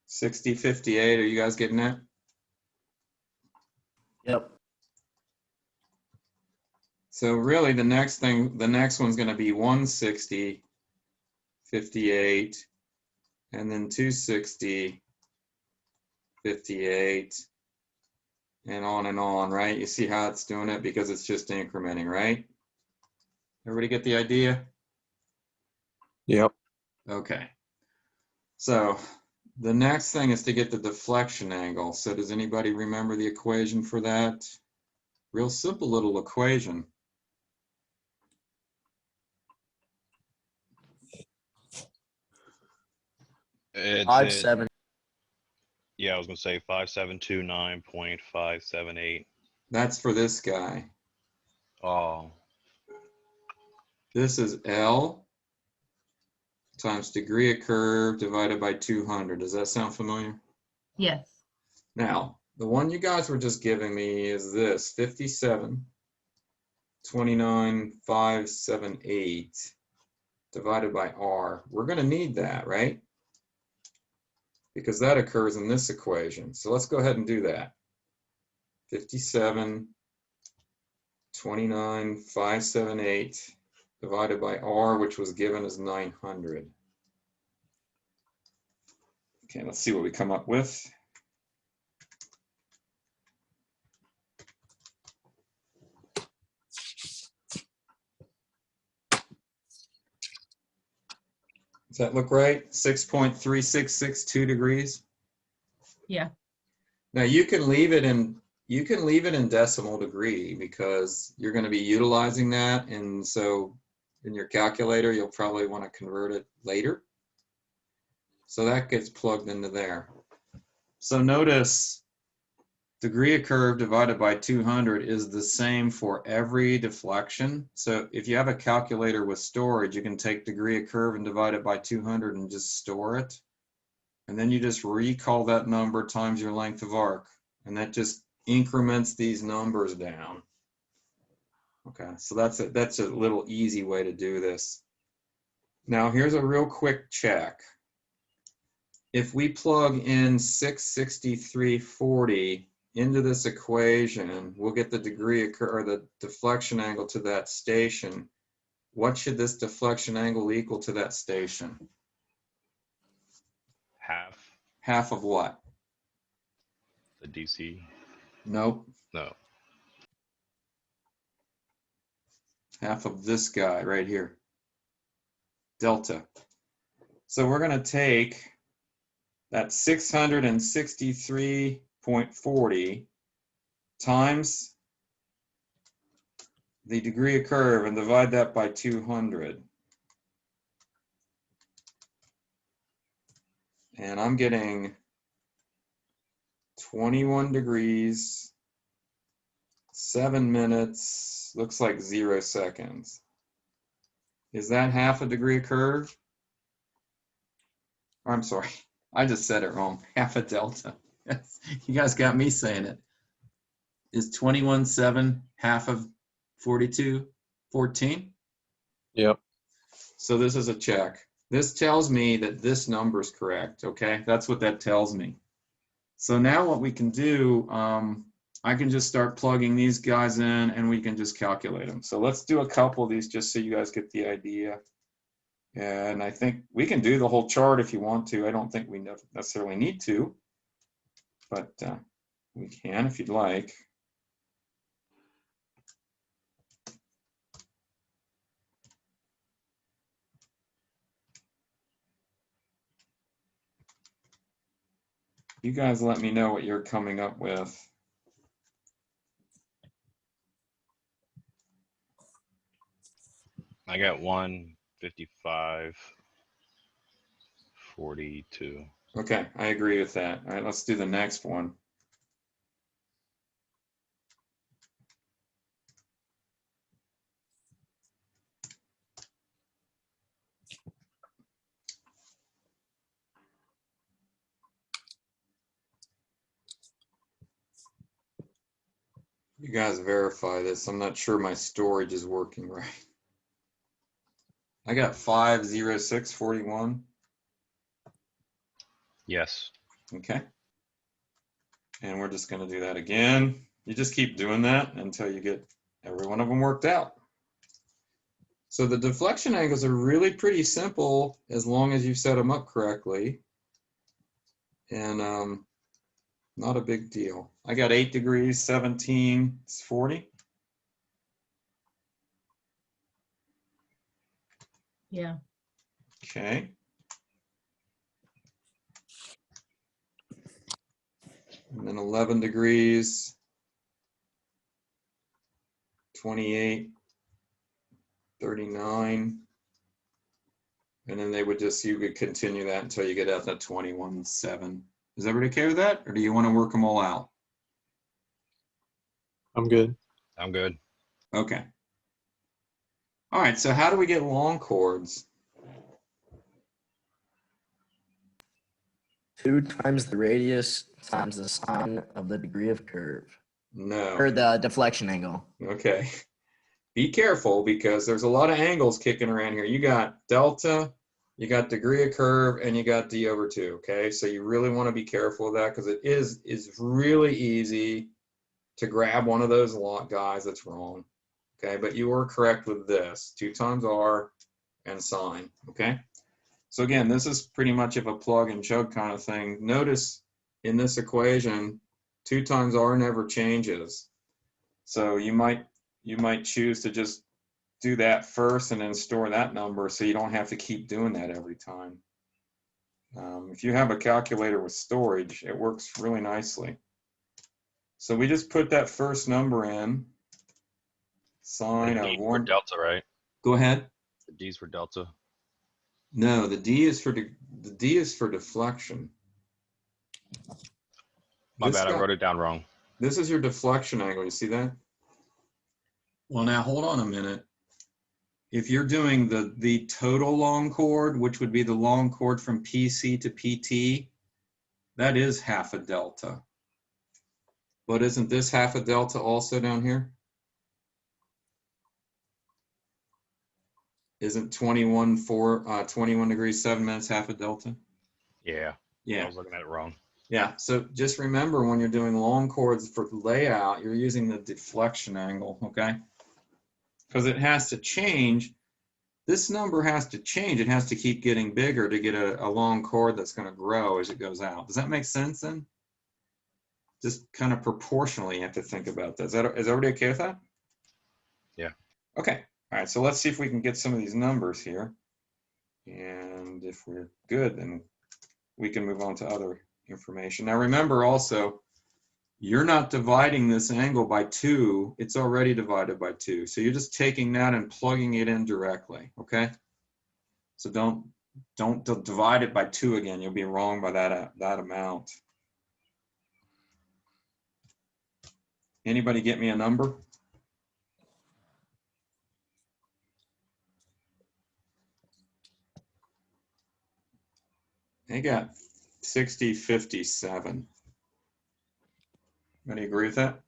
$60.58. Are you guys getting that? Yep. So really the next one's going to be 160.58, and then 260.58, and on, right? You see how it's doing it because it's just incrementing, right? Everybody get the idea? Yep. Okay. So the next thing is to get the deflection angle. So does anybody remember the equation for that? Real simple little equation. It's 5.7. yeah, I was gonna say 5729.578. That's for this guy. Oh, This is L times degree of curve divided by 200. Does that sound familiar? Yes. Now, the one you guys were just giving me is this, 57.29.578 divided by R. We're going to need that, right? Because that occurs in this equation. So let's go ahead and do that. 57.29.578 divided by R, which was given as 900. Okay, let's see what we come up with. Does that look right? 6.3662 degrees. Yeah. Now you can leave it in decimal degree because you're going to be utilizing that, and so in your calculator you'll probably want to convert it later. So that gets plugged into there. So notice degree of curve divided by 200 is the same for every deflection. So if you have a calculator with storage, you can take degree of curve and divide it by 200 and just store it. And then you just recall that number times your length of arc. And that just increments these numbers down. Okay, so that's a little easy way to do this. Now here's a real quick check. If we plug in 663.40 into this equation, we'll get the degree of curve, or the deflection angle to that station. What should this deflection angle equal to that station? half Half of what? the DC. Nope. No. Half of this guy right here. Delta. So we're going to take that 663.40 times the degree of curve and divide that by 200. And I'm getting 21 degrees, 7 minutes, looks like 0 seconds. Is that half a degree of curve? I'm sorry, I just said it wrong. Half a delta. You guys got me saying it. Is 21.7 half of 42.14? Yep. So this is a check. This tells me that this number is correct, okay? That's what that tells me. So now what we can do, I can just start plugging these guys in and we can just calculate them. So let's do a couple of these just so you guys get the idea. And I think we can do the whole chart if you want to. I don't think we necessarily need to, but we can if you'd like. You guys let me know what you're coming up with. I got 155.42. Okay, I agree with that. All right, let's do the next one. You guys verify this. I'm not sure my storage is working right. I got 506.41. Yes. Okay. And we're just going to do that again. You just keep doing that until you get every one of them worked out. So the deflection angles are really pretty simple as long as you set them up correctly. And Not a big deal. I got 8 degrees, 17, it's 40. Yeah. Okay. And then 11 degrees, 28, 39. And then they would just, you could continue that until you get out to 21.7. Is everybody okay with that? Or do you want to work them all out? I'm good. I'm good. Okay. All right, so how do we get long chords? 2 times the radius times the sine of the degree of curve, No. or the deflection angle. Okay. Be careful because there's a lot of angles kicking around here. You got delta, you got degree of curve, and you got d over 2, okay? So you really want to be careful of that because it is really easy to grab one of those guys that's wrong, okay? But you were correct with this, 2 times r and sine, okay? So again, this is pretty much of a plug and chug kind of thing. Notice in this equation, 2 times r never changes. So you might choose to just do that first and then store that number so you don't have to keep doing that every time. If you have a calculator with storage, it works really nicely. So we just put that first number in, sine The of D for 1. delta, right? Go ahead. The D's for delta. No, the D is for deflection. My This bad, I guy- wrote it down wrong. This is your deflection angle. You see that? Well, now hold on a minute. If you're doing the total long chord, which would be the long chord from PC to PT, that is half a delta. But isn't this half a delta also down here? Isn't 21 degrees 7 minutes half a delta? Yeah. I Yeah. was looking at it wrong. Yeah, so just remember when you're doing long chords for layout, you're using the deflection angle, okay? Because it has to change. This number has to change. It has to keep getting bigger to get a long chord that's going to grow as it goes out. Does that make sense then? Just kind of proportionally you have to think about that. Is everybody okay with that? Yeah. Okay. All right, so let's see if we can get some of these numbers here. And if we're good, then we can move on to other information. Now remember also, you're not dividing this angle by 2, it's already divided by 2. So you're just taking that and plugging it in directly, okay? So don't divide it by 2 again, you'll be wrong by that amount. Anybody get me a number? They got 6057. Anybody agree with that?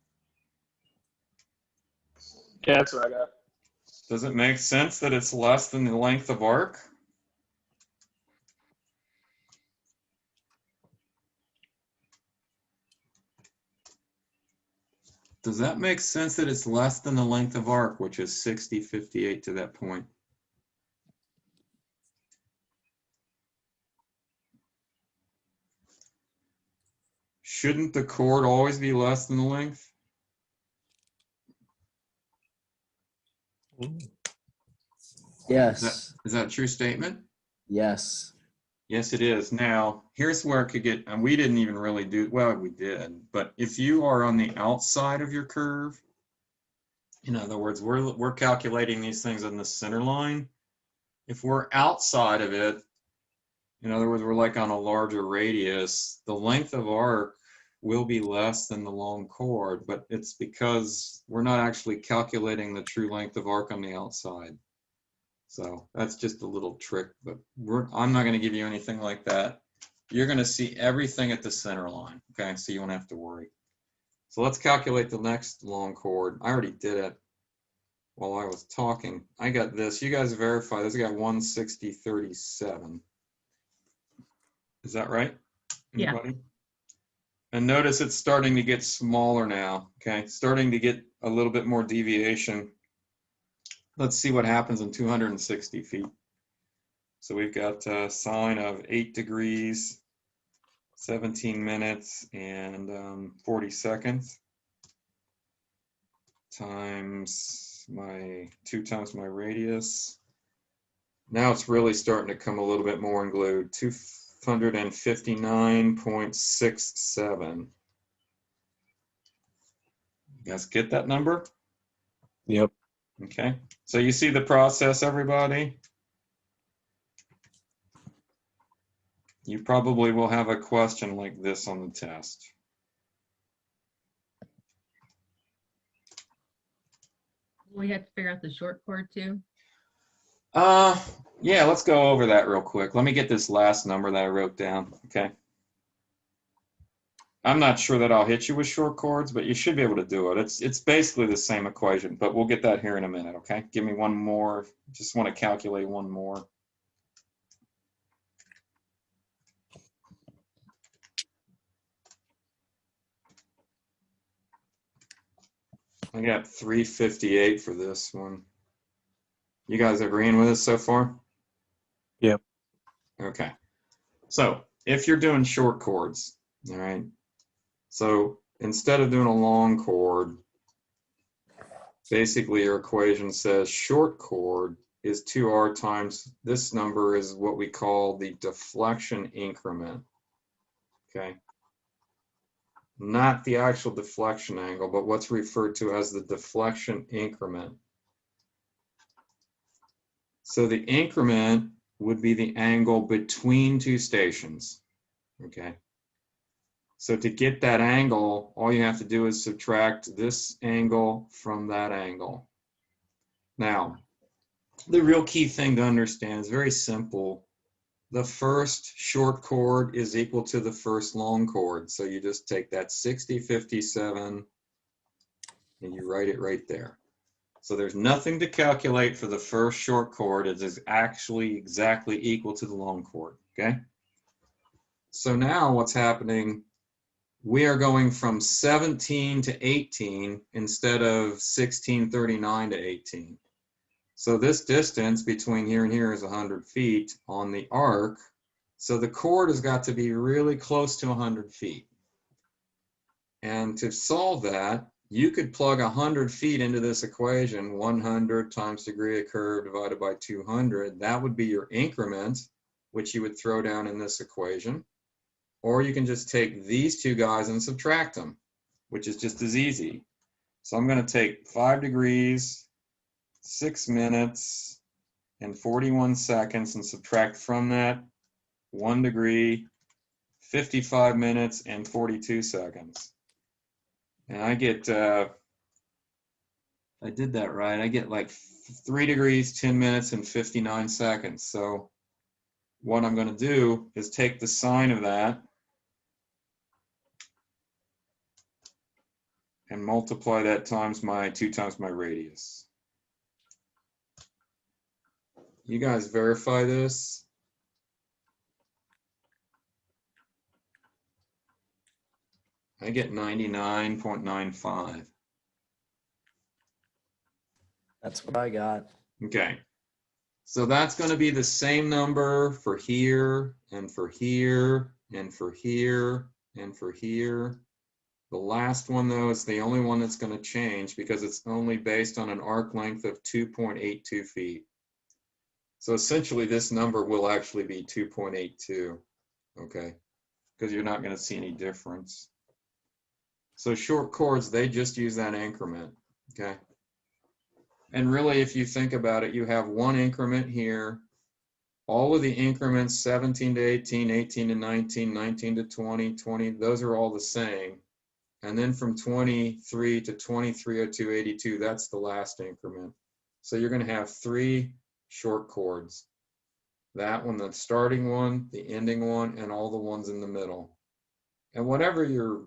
Yeah, that's what I got. Does it make sense that it's less than the length of arc? Does that make sense that it's less than the length of arc, which is 6058 to that point? Shouldn't the chord always be less than the length? Yes. Is that a true statement? Yes. Yes, it is. Now, here's where it could get, and we didn't even really do, well, we did, but if you are on the outside of your curve, in other words, we're calculating these things in the center line. If we're outside of it, in other words, we're like on a larger radius, the length of arc will be less than the long chord, but it's because we're not actually calculating the true length of arc on the outside. So that's just a little trick, but I'm not going to give you anything like that. You're going to see everything at the center line, okay? So you won't have to worry. So let's calculate the next long chord. I already did it while I was talking. I got this. You guys verify this. I got 160.37. Is that right? Yeah. Anybody? And notice it's starting to get smaller now, okay? Starting to get a little bit more deviation. Let's see what happens in 260 feet. So we've got a sine of 8 degrees, 17 minutes and 40 seconds times my 2 times my radius. Now it's really starting to come a little bit more unglued. 259.67. You guys get that number? Yep. Okay. So you see the process, everybody? You probably will have a question like this on the test. We have to figure out the short chord too. Yeah, let's go over that real quick. Let me get this last number that I wrote down, okay? I'm not sure that I'll hit you with short chords, but you should be able to do it. It's basically the same equation, but we'll get that here in a minute, okay? Give me one more. Just want to calculate one more. I got 358 for this one. You guys agreeing with us so far? Yep. Okay. So if you're doing short chords, all right, so instead of doing a long chord, basically your equation says short chord is 2r times this number is what we call the deflection increment. Okay. Not the actual deflection angle, but what's referred to as the deflection increment. So the increment would be the angle between two stations, okay? So to get that angle, all you have to do is subtract this angle from that angle. Now, the real key thing to understand is very simple. The first short chord is equal to the first long chord. So you just take that 6057 and you write it right there. So there's nothing to calculate for the first short chord. It is actually exactly equal to the long chord, okay? So now what's happening, we are going from 17 to 18 instead of 1639 to 18. So this distance between here and here is 100 feet on the arc. So the chord has got to be really close to 100 feet. And to solve that, you could plug 100 feet into this equation, 100 times degree of curve divided by 200. That would be your increment, which you would throw down in this equation. Or you can just take these two guys and subtract them, which is just as easy. So I'm going to take 5 degrees, 6 minutes, and 41 seconds and subtract from that 1 degree, 55 minutes, and 42 seconds. And I get, I did that right. I get like 3 degrees, 10 minutes, and 59 seconds. So what I'm going to do is take the sine of that and multiply that times my 2 times my radius. You guys verify this. I get 99.95. That's what I got. Okay. So that's going to be the same number for here and for here and for here and for here. The last one, though, is the only one that's going to change because it's only based on an arc length of 2.82 feet. So essentially, this number will actually be 2.82, okay? Because you're not going to see any difference. So short chords, they just use that increment, okay? And really, if you think about it, you have one increment here. All of the increments, 17 to 18, 18 to 19, 19 to 20, 20, those are all the same. And then from 23 to 230282, that's the last increment. So you're going to have 3 short chords. That one, the starting one, the ending one, and all the ones in the middle. And whatever your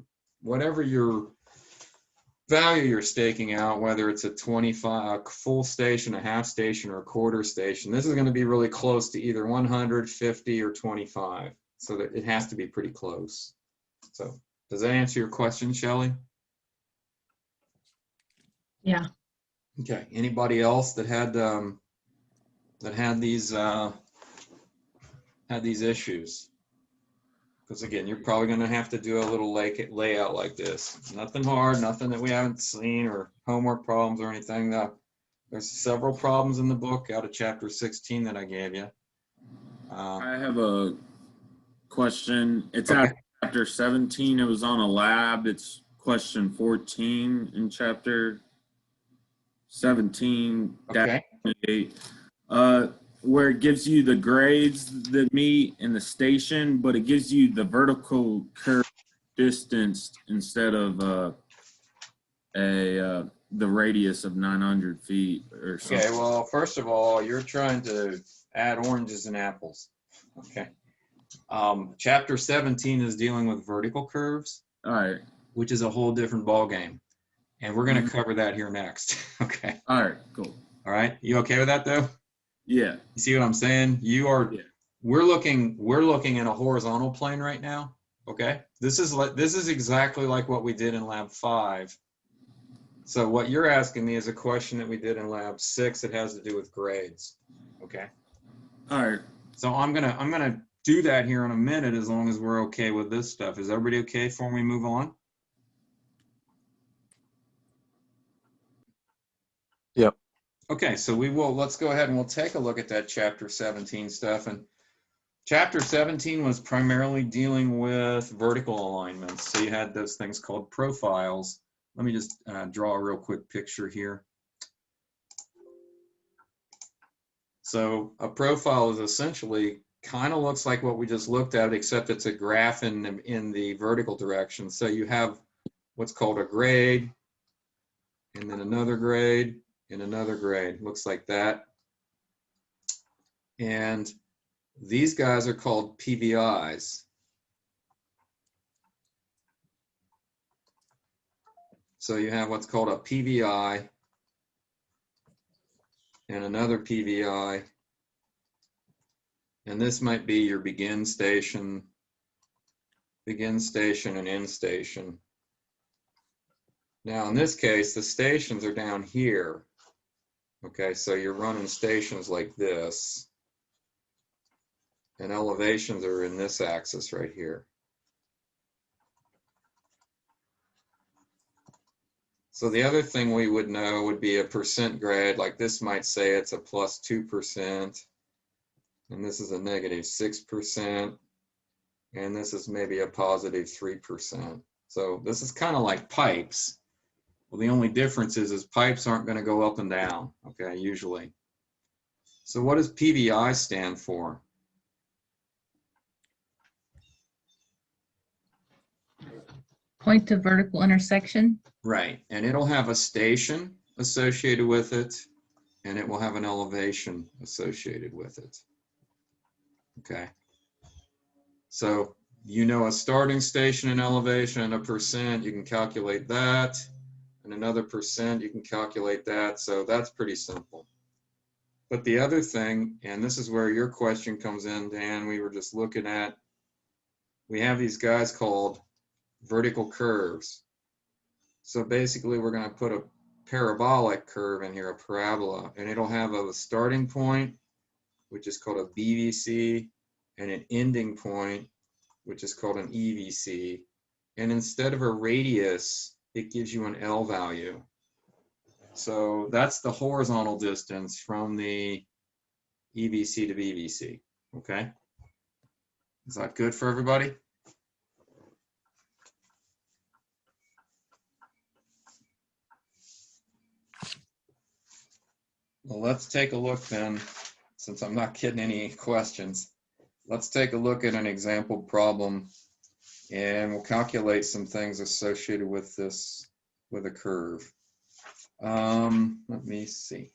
value you're staking out, whether it's a 25, a full station, a half station, or a quarter station, this is going to be really close to either 100, 50, or 25. So that it has to be pretty close. So does that answer your question, Shelley? Yeah. Okay. Anybody else that had these issues? Because again, you're probably going to have to do a little layout like this. It's nothing hard, nothing that we haven't seen or homework problems or anything. There's several problems in the book out of chapter 16 that I gave you. I have a question. It's Okay. after chapter 17. It was on a lab. It's question 14 in chapter 17. Okay. 8, where it gives you the grades that meet in the station, but it gives you the vertical curve distance instead of the radius of 900 feet or something. Okay, well, first of all, you're trying to add oranges and apples. Okay. Chapter 17 is dealing with vertical curves, All right. which is a whole different ballgame. And we're going to cover that here next. Okay. All right. Cool. All right. You okay with that though? Yeah. You see what I'm saying? You are, Yeah. we're looking in a horizontal plane right now. Okay. This is exactly like what we did in lab 5. So what you're asking me is a question that we did in lab 6. It has to do with grades. Okay. All right. So I'm gonna do that here in a minute as long as we're okay with this stuff. Is everybody okay before we move on? Yep. Okay, so let's go ahead and we'll take a look at that chapter 17 stuff. And chapter 17 was primarily dealing with vertical alignments. So you had those things called profiles. Let me just draw a real quick picture here. So a profile is essentially kind of looks like what we just looked at, except it's a graph in the vertical direction. So you have what's called a grade, and then another grade, and another grade. Looks like that. And these guys are called PVIs. So you have what's called a PVI and another PVI. And this might be your begin station, and end station. Now in this case, the stations are down here. Okay, so you're running stations like this. And elevations are in this axis right here. So the other thing we would know would be a percent grade, like this might say it's a +2%, and this is a -6%, and this is maybe a +3%. So this is kind of like pipes. Well, the only difference is pipes aren't going to go up and down, okay, usually. So what does PVI stand for? Point to vertical intersection. Right, and it'll have a station associated with it, and it will have an elevation associated with it. Okay. So you know a starting station and elevation and a percent, you can calculate that. And another percent, you can calculate that. So that's pretty simple. But the other thing, and this is where your question comes in, Dan, we were just looking at, we have these guys called vertical curves. So basically we're going to put a parabolic curve in here, a parabola, and it'll have a starting point, which is called a BVC, and an ending point, which is called an EVC. And instead of a radius, it gives you an L value. So that's the horizontal distance from the EVC to BVC, okay? Is that good for everybody? Well, let's take a look then, since I'm not getting any questions. Let's take a look at an example problem, and we'll calculate some things associated with this, with a curve. Let me see.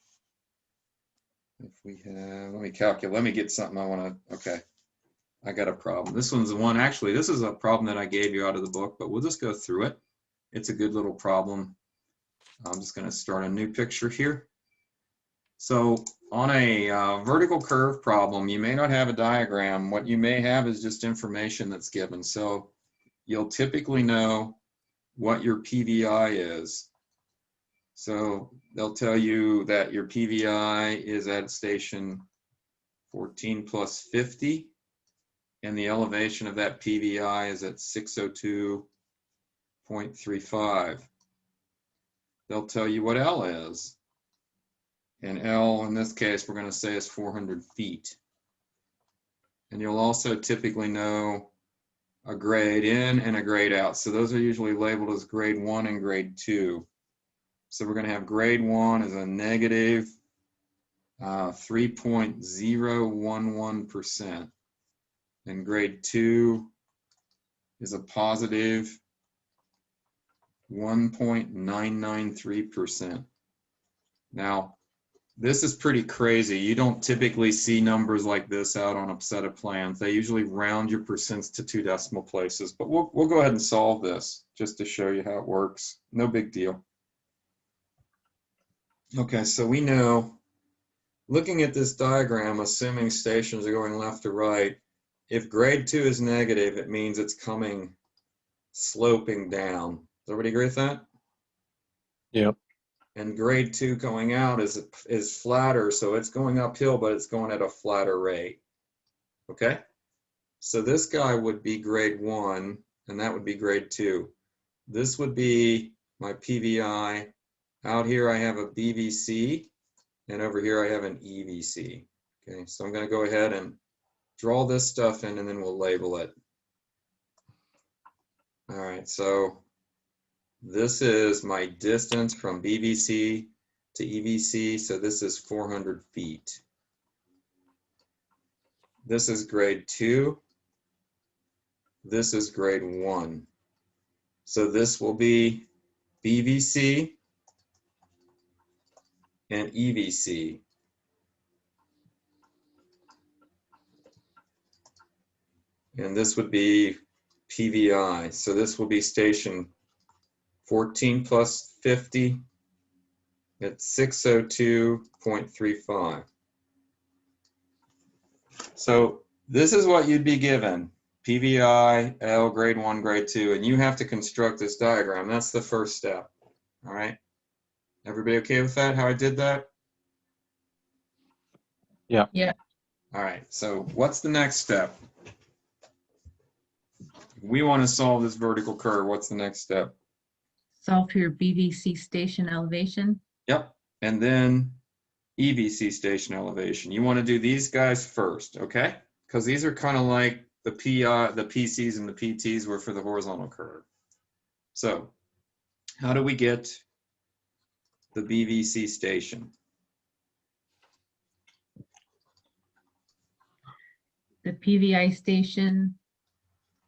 If we have, let me calculate, let me get something I want to, okay. I got a problem. This one's the one, actually, this is a problem that I gave you out of the book, but we'll just go through it. It's a good little problem. I'm just going to start a new picture here. So on a vertical curve problem, you may not have a diagram. What you may have is just information that's given. So you'll typically know what your PVI is. So they'll tell you that your PVI is at station 14 plus 50. and the elevation of that PVI is at 602.35. They'll tell you what L is. And L, in this case, we're going to say is 400 feet. And you'll also typically know a grade in and a grade out. So those are usually labeled as grade 1 and grade 2. So we're going to have grade 1 as a negative 3.011%. And grade 2 is a positive 1.993%. Now, this is pretty crazy. You don't typically see numbers like this out on a set of plans. They usually round your percents to 2 decimal places, but we'll go ahead and solve this just to show you how it works. No big deal. Okay, so we know, looking at this diagram, assuming stations are going left to right, if grade 2 is negative, it means it's coming sloping down. Does everybody agree with that? Yep. And grade 2 going out is flatter, so it's going uphill, but it's going at a flatter rate. Okay? So this guy would be grade 1, and that would be grade 2. This would be my PVI. Out here I have a BVC, and over here I have an EVC. Okay, so I'm going to go ahead and draw this stuff in, and then we'll label it. All right, so this is my distance from BVC to EVC, so this is 400 feet. This is grade 2. This is grade 1. So this will be BVC and EVC. And this would be PVI. So this will be station 14 plus 50 at 602.35. So this is what you'd be given. PVI, L, grade 1, grade 2, and you have to construct this diagram. That's the first step. All right. Everybody okay with that, how I did that? Yeah. Yeah. All right, so what's the next step? We want to solve this vertical curve. What's the next step? Solve for your BVC station elevation. Yep, and then EVC station elevation. You want to do these guys first, okay? Because these are kind of like the PCs and the PTs were for the horizontal curve. So how do we get the BVC station? The PVI station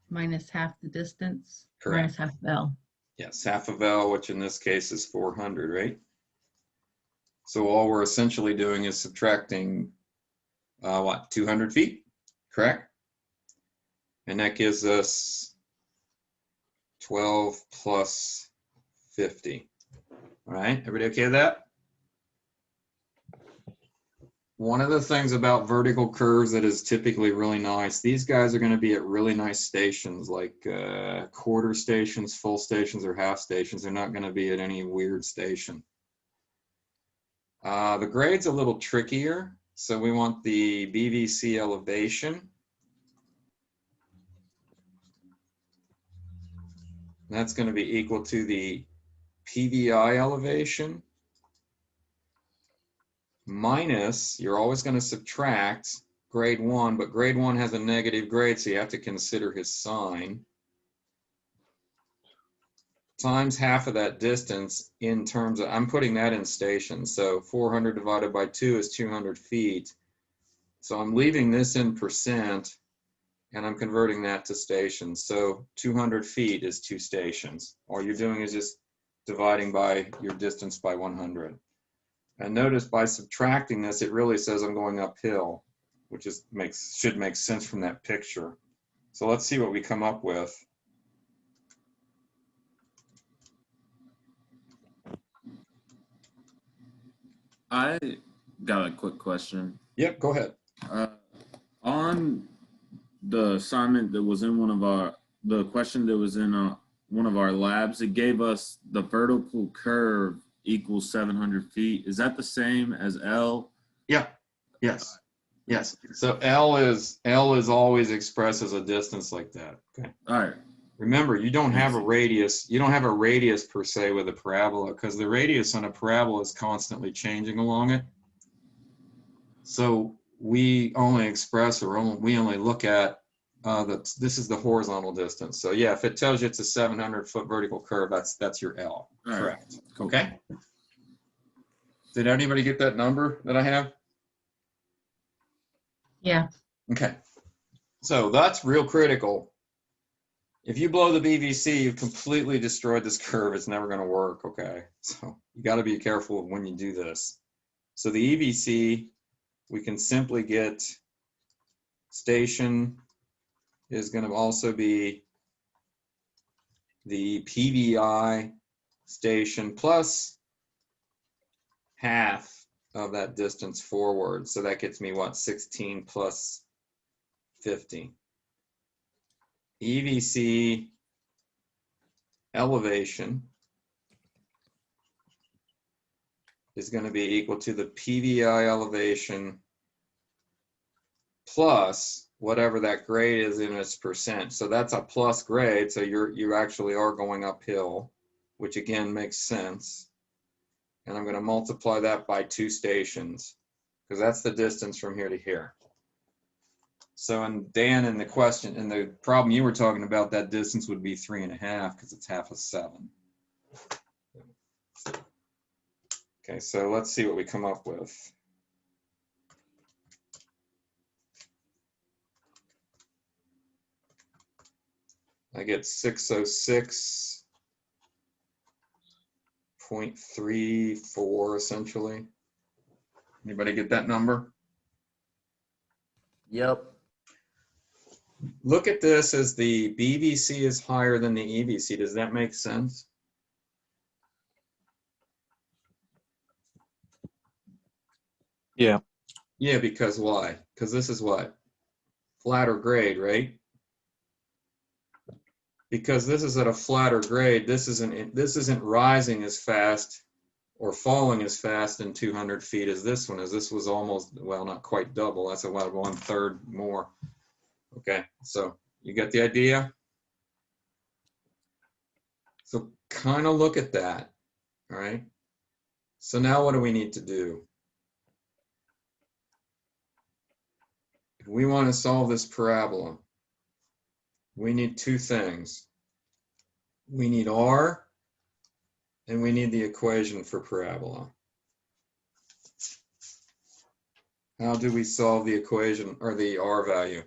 minus half the distance. Correct. Minus half of L. Yes, half of L, which in this case is 400, right? So all we're essentially doing is subtracting, 200 feet, correct? And that gives us 12 plus 50. All right, everybody okay with that? One of the things about vertical curves that is typically really nice, these guys are going to be at really nice stations like quarter stations, full stations, or half stations. They're not going to be at any weird station. The grade's a little trickier, so we want the BVC elevation. That's going to be equal to the PVI elevation minus, you're always going to subtract grade 1, but grade 1 has a negative grade, so you have to consider his sign, times half of that distance in terms of, I'm putting that in stations, so 400 divided by 2 is 200 feet. So I'm leaving this in percent, and I'm converting that to stations. So 200 feet is 2 stations. All you're doing is just dividing by your distance by 100. And notice by subtracting this, it really says I'm going uphill, which is should make sense from that picture. So let's see what we come up with. I got a quick question. Yep, go ahead. On the assignment that was in the question that was in one of our labs, it gave us the vertical curve equals 700 feet. Is that the same as L? Yeah, yes. Yes. So L is always expressed as a distance like that. Okay. All right. Remember, you don't have a radius. You don't have a radius per se with a parabola because the radius on a parabola is constantly changing along it. So we only express we only look at this is the horizontal distance. So yeah, if it tells you it's a 700-foot vertical curve, that's your L. All right. Correct. Cool. Okay. Did anybody get that number that I have? Yeah. Okay. So that's real critical. If you blow the BVC, you've completely destroyed this curve. It's never going to work, okay? So you got to be careful when you do this. So the EVC, we can simply get station is going to also be the PVI station plus half of that distance forward. So that gets me what, 16 plus 50. EVC elevation is going to be equal to the PVI elevation plus whatever that grade is in its percent. So that's a plus grade, so you actually are going uphill, which again makes sense. And I'm going to multiply that by 2 stations because that's the distance from here to here. So, and Dan, in the question, in the problem you were talking about, that distance would be 3.5 because it's half of 7. Okay, so let's see what we come up with. I get 606.34 essentially. Anybody get that number? Yep. Look at this as the BVC is higher than the EVC. Does that make sense? Yeah. Yeah, because why? Because this is what? Flatter grade, right? Because this is at a flatter grade, this isn't rising as fast or falling as fast in 200 feet as this one is. This was almost, well, not quite double. That's about 1/3 more. Okay, so you get the idea? So kind of look at that, all right? So now what do we need to do? If we want to solve this parabola, we need 2 things. We need R, and we need the equation for parabola. How do we solve the equation or the R value?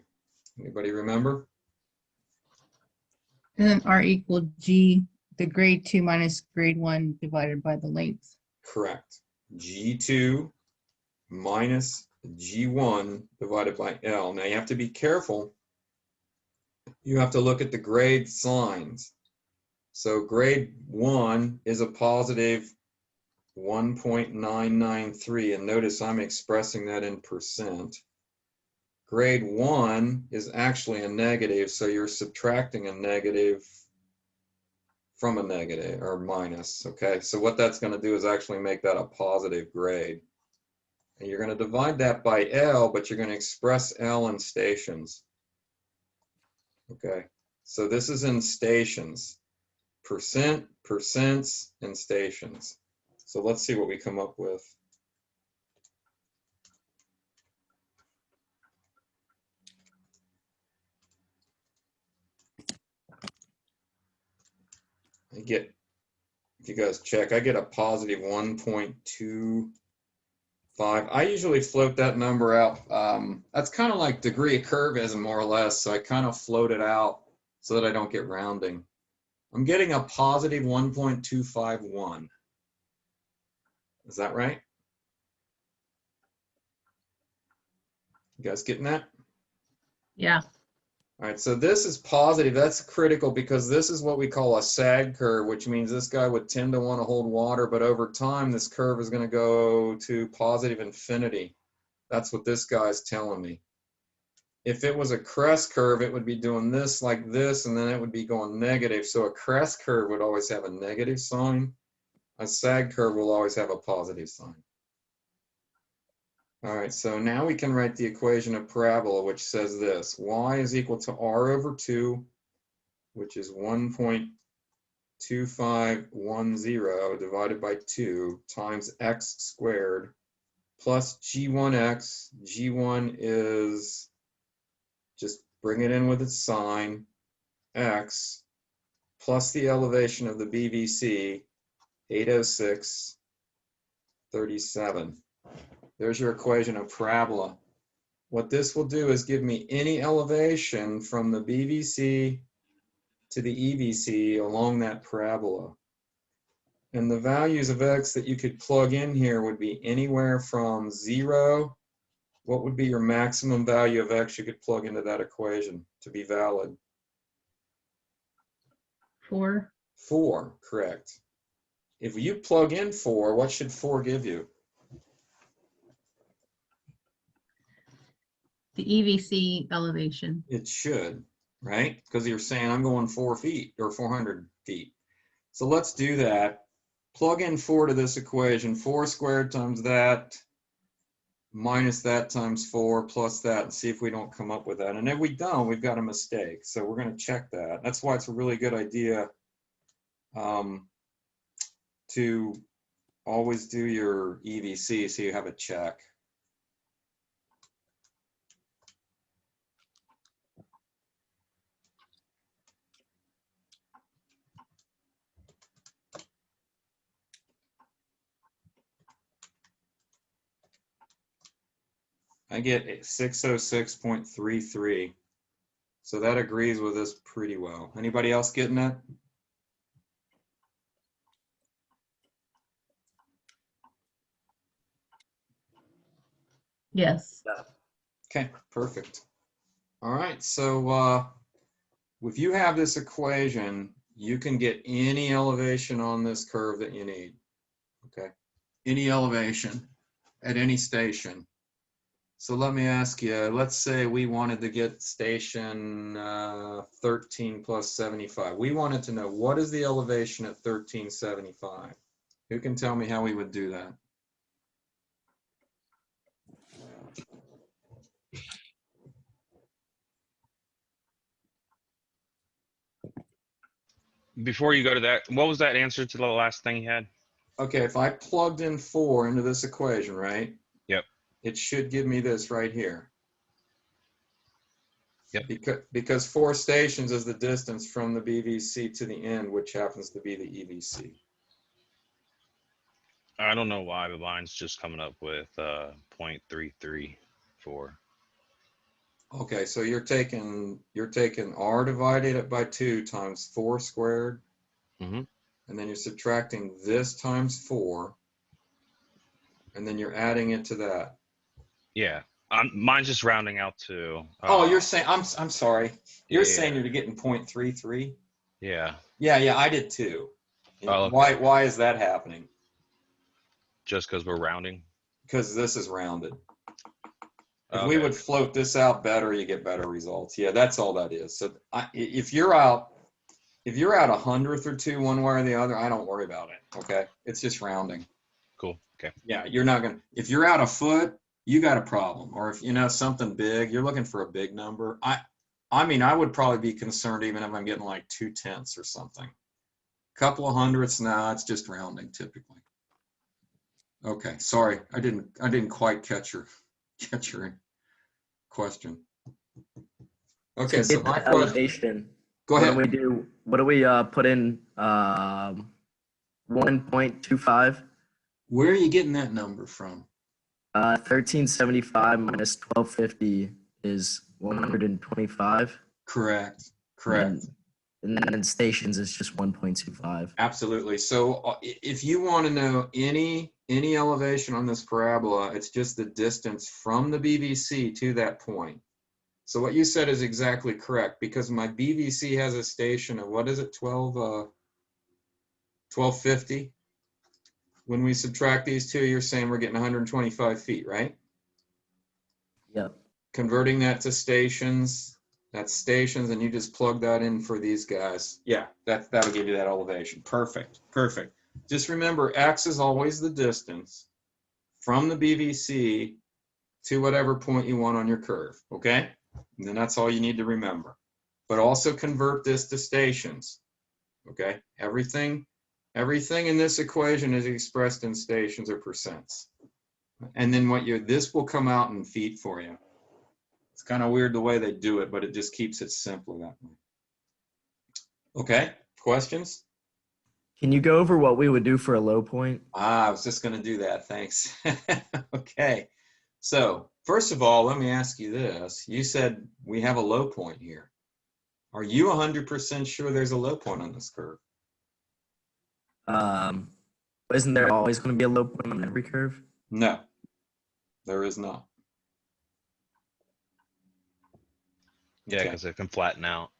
Anybody remember? Isn't R equal G, the grade 2 minus grade 1 divided by the length? Correct. G2 minus G1 divided by L. Now you have to be careful. You have to look at the grade signs. So grade 1 is a positive 1.993, and notice I'm expressing that in percent. Grade 1 is actually a negative, so you're subtracting a negative from a negative or minus, okay? So what that's going to do is actually make that a positive grade. And you're going to divide that by L, but you're going to express L in stations. Okay, so this is in stations. Percent, percents, and stations. So let's see what we come up with. I get, if you guys check, I get a positive 1.25. I usually float that number out. That's kind of like degree of curvaism, more or less. So I kind of float it out so that I don't get rounding. I'm getting a positive 1.251. Is that right? You guys getting that? Yeah. All right, so this is positive. That's critical because this is what we call a sag curve, which means this guy would tend to want to hold water, but over time, this curve is going to go to positive infinity. That's what this guy's telling me. If it was a crest curve, it would be doing this like this, and then it would be going negative. So a crest curve would always have a negative sign. A sag curve will always have a positive sign. All right, so now we can write the equation of parabola, which says this: y is equal to r over 2, which is 1.2510 divided by 2 times x squared plus g1x. G1 is, just bring it in with its sign, x, plus the elevation of the BVC, 806.37. There's your equation of parabola. What this will do is give me any elevation from the BVC to the EVC along that parabola. And the values of x that you could plug in here would be anywhere from 0. What would be your maximum value of x you could plug into that equation to be valid? 4. 4, correct. If you plug in 4, what should 4 give you? The EVC elevation. It should, right? Because you're saying I'm going 4 feet or 400 feet. So let's do that. Plug in 4 to this equation. 4 squared times that minus that times 4 plus that, and see if we don't come up with that. And if we don't, we've got a mistake. So we're going to check that. That's why it's a really good idea to always do your EVC so you have a check. I get 606.33. So that agrees with us pretty well. Anybody else getting that? Yes. Okay, perfect. All right, so if you have this equation, you can get any elevation on this curve that you need. Okay, any elevation at any station. So let me ask you, let's say we wanted to get station 13 plus 75. We wanted to know what is the elevation at 1375. Who can tell me how we would do that? Before you go to that, what was that answer to the last thing you had? Okay, if I plugged in 4 into this equation, right? Yep. It should give me this right here. Yep. Because 4 stations is the distance from the BVC to the end, which happens to be the EVC. I don't know why, but mine's just coming up with 0.334. Okay, so you're taking R divided it by 2 times 4 squared. Mm-hmm. And then you're subtracting this times 4. And then you're adding it to that. Yeah, mine's just rounding out to. Oh, you're saying, I'm sorry. You're Yeah. saying you're getting 0.33? Yeah. Yeah, I did too. Oh, okay. Why is that happening? Just because we're rounding. Because this is rounded. If Okay. we would float this out better, you get better results. Yeah, that's all that is. So if you're out a 100th or 2 one way or the other, I don't worry about it. Okay, it's just rounding. Cool. Okay. Yeah, you're not gonna. If you're out a foot, you got a problem. Or if you know something big, you're looking for a big number. I mean, I would probably be concerned even if I'm getting like 0.2 or something. Couple of hundredths, nah, it's just rounding typically. Okay, sorry, I didn't quite catch your question. Okay, so get my the question. elevation. Go ahead. What do we put in 1.25? Where are you getting that number from? 1375 minus 1250 is 125. Correct. And then in stations it's just 1.25. Absolutely. So if you want to know any elevation on this parabola, it's just the distance from the BVC to that point. So what you said is exactly correct, because my BVC has a station of, what is it, 1250? When we subtract these two, you're saying we're getting 125 feet, right? Yep. Converting that to stations, that's stations, and you just plug that in for these guys. Yeah, that'll give you that elevation. Perfect. Just remember, X is always the distance from the BVC to whatever point you want on your curve, okay? And then that's all you need to remember. But also convert this to stations, okay? Everything in this equation is expressed in stations or percents. And then this will come out in feet for you. It's kind of weird the way they do it, but it just keeps it simpler that way. Okay, questions? Can you go over what we would do for a low point? I was just going to do that. Thanks. Okay. So first of all, let me ask you this. You said we have a low point here. Are you 100% sure there's a low point on this curve? Isn't there always going to be a low point on every curve? No, there is not. Yeah, Okay. because it can flatten out.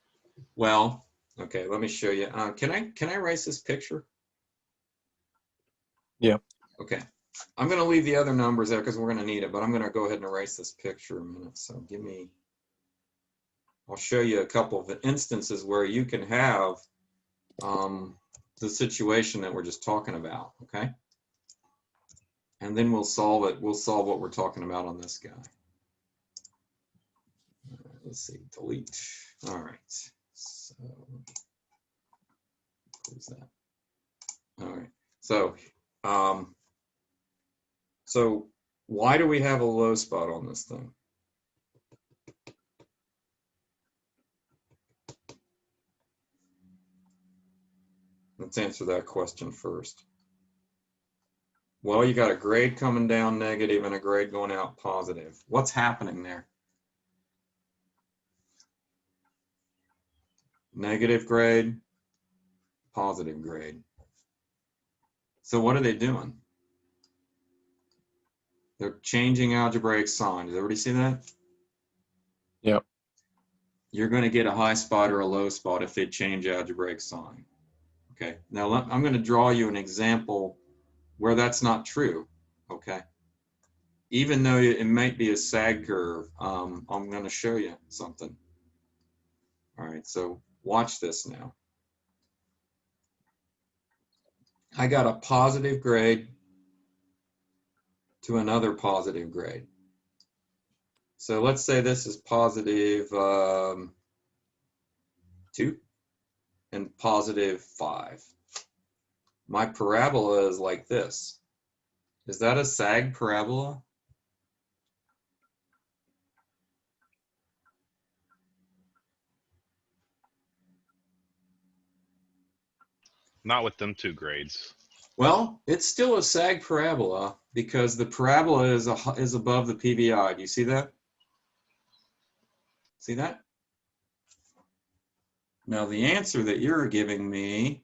Well, okay, let me show you. Can I erase this picture? Yeah. Okay. I'm going to leave the other numbers there because we're going to need it, but I'm going to go ahead and erase this picture a minute. So I'll show you a couple of instances where you can have the situation that we're just talking about, okay? And then we'll solve it. We'll solve what we're talking about on this guy. Let's see, delete. All right. So, who's that? All right. So why do we have a low spot on this thing? Let's answer that question first. Well, you got a grade coming down negative and a grade going out positive. What's happening there? Negative grade, positive grade. So what are they doing? They're changing algebraic sign. Does everybody see that? Yep. You're going to get a high spot or a low spot if they change algebraic sign. Okay, now I'm going to draw you an example where that's not true, okay? Even though it might be a sag curve, I'm going to show you something. All right, so watch this now. I got a positive grade to another positive grade. So let's say this is positive 2 and positive 5. My parabola is like this. Is that a sag parabola? Not with them 2 grades. Well, it's still a sag parabola because the parabola is above the PVI. Do you see that? See that? Now the answer that you're giving me,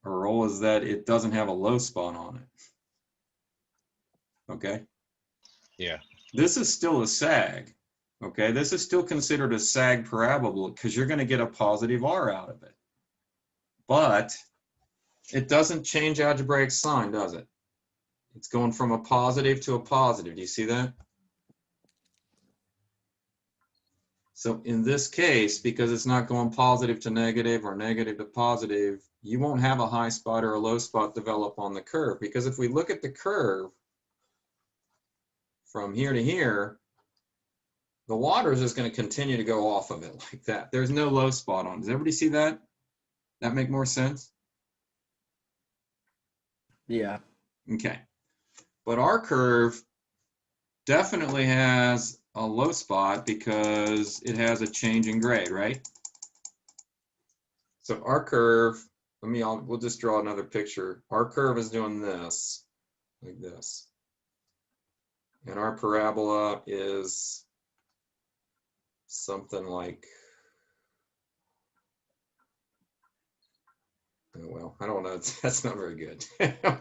Earl, is that it doesn't have a low spot on it. Okay? Yeah. This is still a sag. Okay? This is still considered a sag parabola because you're going to get a positive R out of it. But it doesn't change algebraic sign, does it? It's going from a positive to a positive. Do you see that? So in this case, because it's not going positive to negative or negative to positive, you won't have a high spot or a low spot develop on the curve. Because if we look at the curve from here to here, the water is just going to continue to go off of it like that. There's no low spot on it. Does everybody see that? That make more sense? Yeah. Okay. But our curve definitely has a low spot because it has a change in grade, right? So our curve, we'll just draw another picture. Our curve is doing this, like this. And our parabola is something like, oh, well, I don't know. That's not very good.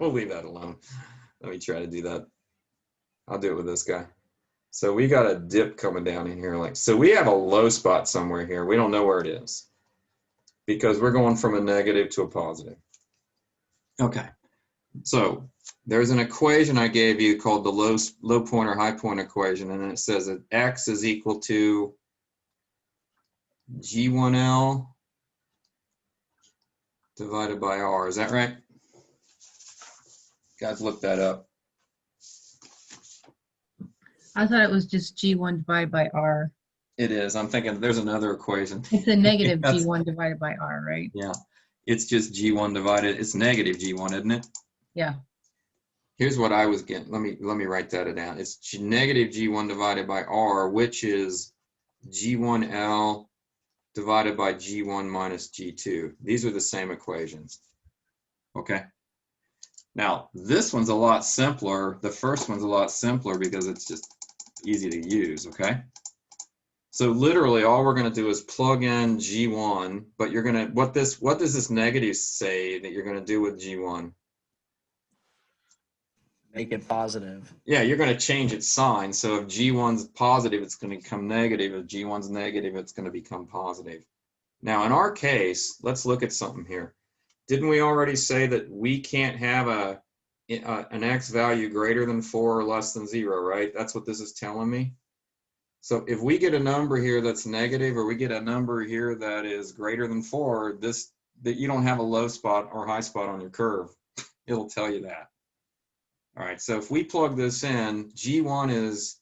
We'll leave that alone. Let me try to do that. I'll do it with this guy. So we got a dip coming down in here. So we have a low spot somewhere here. We don't know where it is because we're going from a negative to a positive. Okay. So there's an equation I gave you called the low point or high point equation. And it says that X is equal to G1L divided by R. Is that right? Guys, look that up. I thought it was just G1 divided by R. It is. I'm thinking there's another equation. It's a negative That's- G1 divided by R, right? Yeah, it's just G1 divided, it's negative G1, isn't it? Yeah. Here's what I was getting. Let me write that down. It's negative G1 divided by R, which is G1L divided by G1 minus G2. These are the same equations. Okay. Now, this one's a lot simpler. The first one's a lot simpler because it's just easy to use, okay? So literally all we're going to do is plug in G1, but you're going to, what does this negative say that you're going to do with G1? Make it positive. Yeah, you're going to change its sign. So if G1's positive, it's going to become negative. If G1's negative, it's going to become positive. Now, in our case, let's look at something here. Didn't we already say that we can't have an X value greater than 4 or less than 0, right? That's what this is telling me. So if we get a number here that's negative, or we get a number here that is greater than 4, that you don't have a low spot or high spot on your curve. It'll tell you that. All right, so if we plug this in, G1 is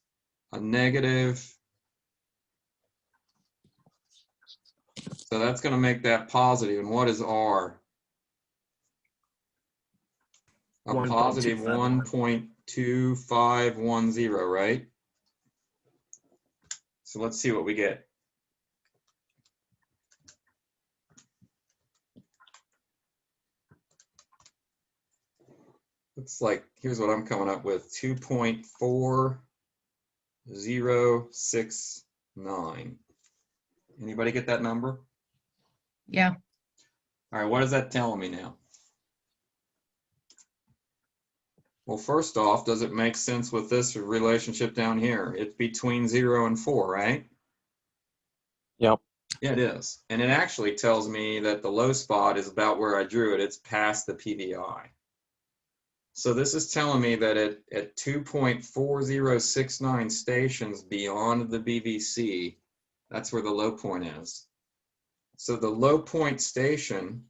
a negative. So that's going to make that positive. And what is R? A positive 1.2510, right? So let's see what we get. Looks like, here's what I'm coming up with, 2.4069. Anybody get that number? Yeah. All right, what is that telling me now? Well, first off, does it make sense with this relationship down here? It's between 0 and 4, right? Yep. Yeah, it is. And it actually tells me that the low spot is about where I drew it. It's past the PVI. So this is telling me that at 2.4069 stations beyond the BVC, that's where the low point is. So the low point station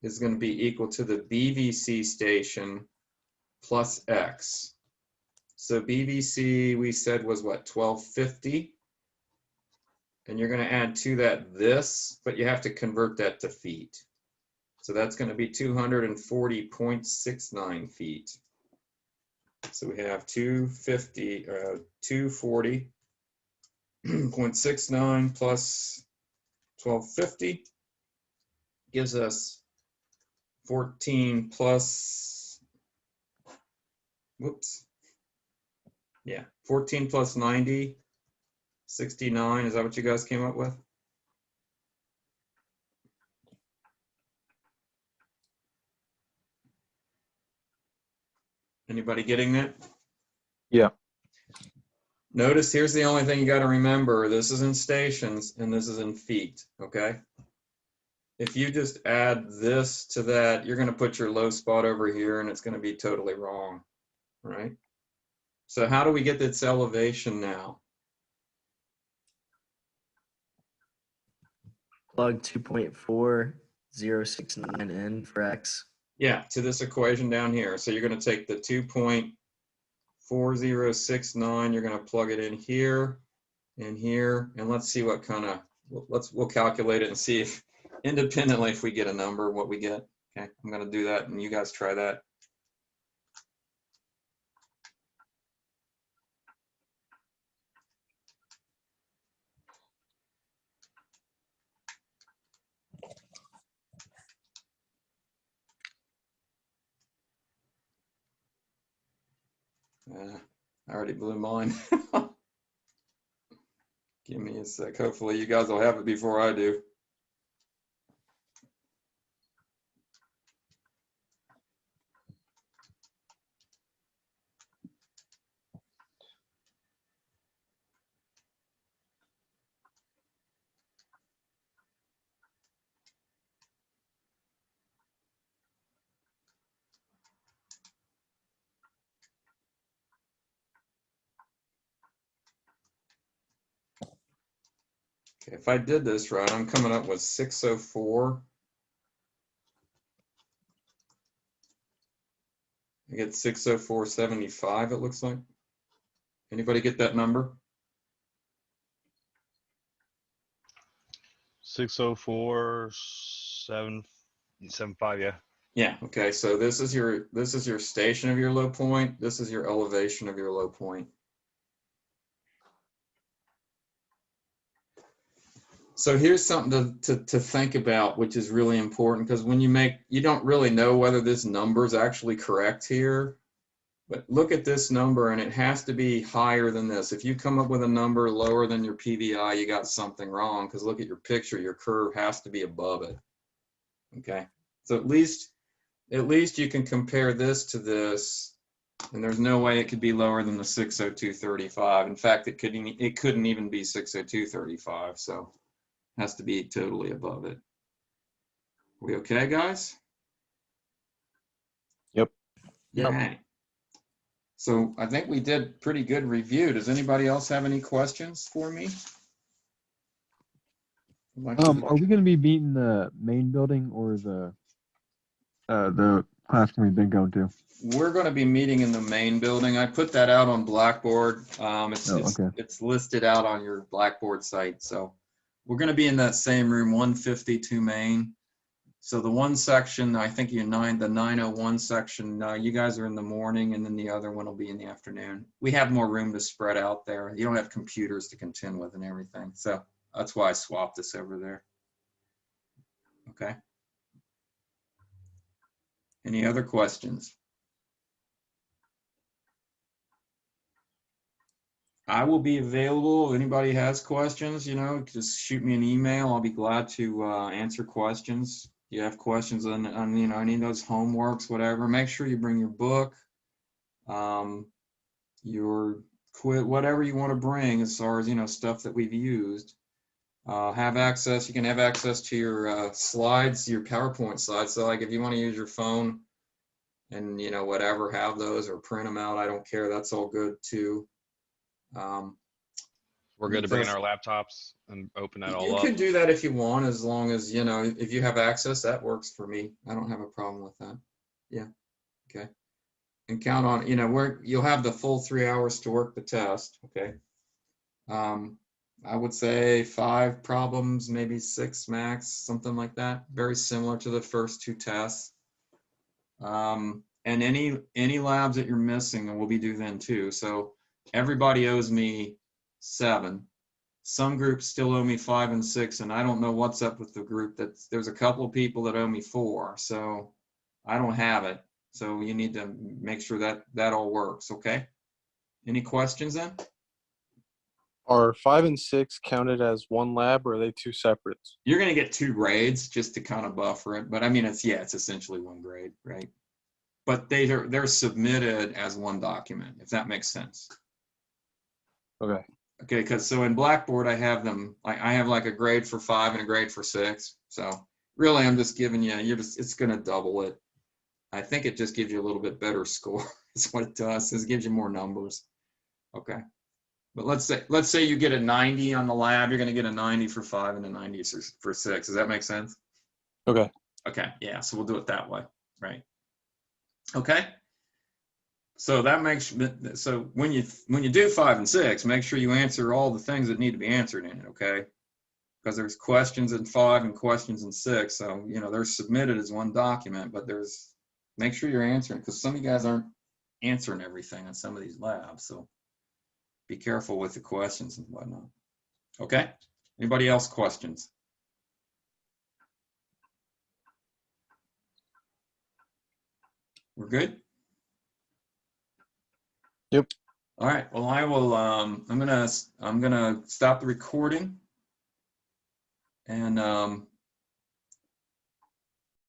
is going to be equal to the BVC station plus X. So BVC we said was what, 1250? And you're going to add to that this, but you have to convert that to feet. So that's going to be 240.69 feet. So we have 240.69 plus 1250 gives us 14 plus, whoops. Yeah, 14 plus 90, 69. Is that what you guys came up with? Anybody getting that? Yeah. Notice here's the only thing you got to remember. This is in stations and this is in feet, okay? If you just add this to that, you're going to put your low spot over here and it's going to be totally wrong, right? So how do we get this elevation now? Plug 2.4069 in for X. Yeah, to this equation down here. So you're going to take the 2.4069, you're going to plug it in here and here, and let's see what kind of, we'll calculate it and see if independently if we get a number, what we get. Okay, I'm going to do that and you guys try that. I already blew mine. Give me a sec. Hopefully you guys will have it before I do. Okay, if I did this right, I'm coming up with 604. I get 604.75, it looks like. Anybody get that number? 604.775. Yeah. Yeah, okay, so this is your station of your low point, this is your elevation of your low point. So here's something to think about, which is really important, because when you don't really know whether this number is actually correct here. But look at this number, and it has to be higher than this. If you come up with a number lower than your PVI, you got something wrong, because look at your picture, your curve has to be above it. Okay, so at least you can compare this to this, and there's no way it could be lower than the 602.35. In fact, it couldn't even be 602.35, so it has to be totally above it. We okay, guys? Yep. Yep. Okay. So I think we did pretty good review. Does anybody else have any questions for me? Are we going to be meeting the main building or the classroom we've been going to? We're going to be meeting in the main building. I put that out on Blackboard. It's listed out on your Blackboard site. So we're going to be in that same room, 152 main. So the one section, I think the 901 section, you guys are in the morning, and then the other one will be in the afternoon. We have more room to spread out there. You don't have computers to contend with and everything. So that's why I swapped this over there. Okay. Any other questions? I will be available. If anybody has questions, just shoot me an email. I'll be glad to answer questions. You have questions on any of those homeworks, whatever, make sure you bring your book, your quiz, whatever you want to bring as far as, stuff that we've used. You can have access to your slides, your PowerPoint slides. So like if you want to use your phone and, whatever, have those or print them out, I don't care. That's all good too. We're good to bring in our laptops and open that all You up. can do that if you want, as long as, if you have access, that works for me. I don't have a problem with that. Yeah. Okay. And count on, you'll have the full 3 hours to work the test. Okay. I would say 5 problems, maybe 6 max, something like that. Very similar to the first 2 tests. And any labs that you're missing will be due then too. So everybody owes me 7. Some groups still owe me 5 and 6, and I don't know what's up with the group. There's a couple of people that owe me 4, so I don't have it. So you need to make sure that all works. Okay. Any questions then? Are 5 and 6 counted as one lab, or are they 2 separates? You're going to get 2 grades just to kind of buffer it, but I mean it's essentially 1 grade, right? But they're submitted as 1 document, if that makes sense. Okay. Okay, because so in Blackboard I have them. I have like a grade for 5 and a grade for 6. So really, I'm just giving you. It's going to double it. I think it just gives you a little bit better score. That's what it does. It gives you more numbers. Okay, but let's say you get a 90 on the lab. You're going to get a 90 for 5 and a 90 for 6. Does that make sense? Okay. Okay. Yeah. So we'll do it that way, right? Okay. So that makes so when you do 5 and 6, make sure you answer all the things that need to be answered in it, okay? Because there's questions in 5 and questions in 6, so they're submitted as 1 document, but make sure you're answering, because some of you guys aren't answering everything on some of these labs, so be careful with the questions and whatnot. Okay? Anybody else questions? We're good? Yep. All right. Well, I will. I'm gonna stop the recording, and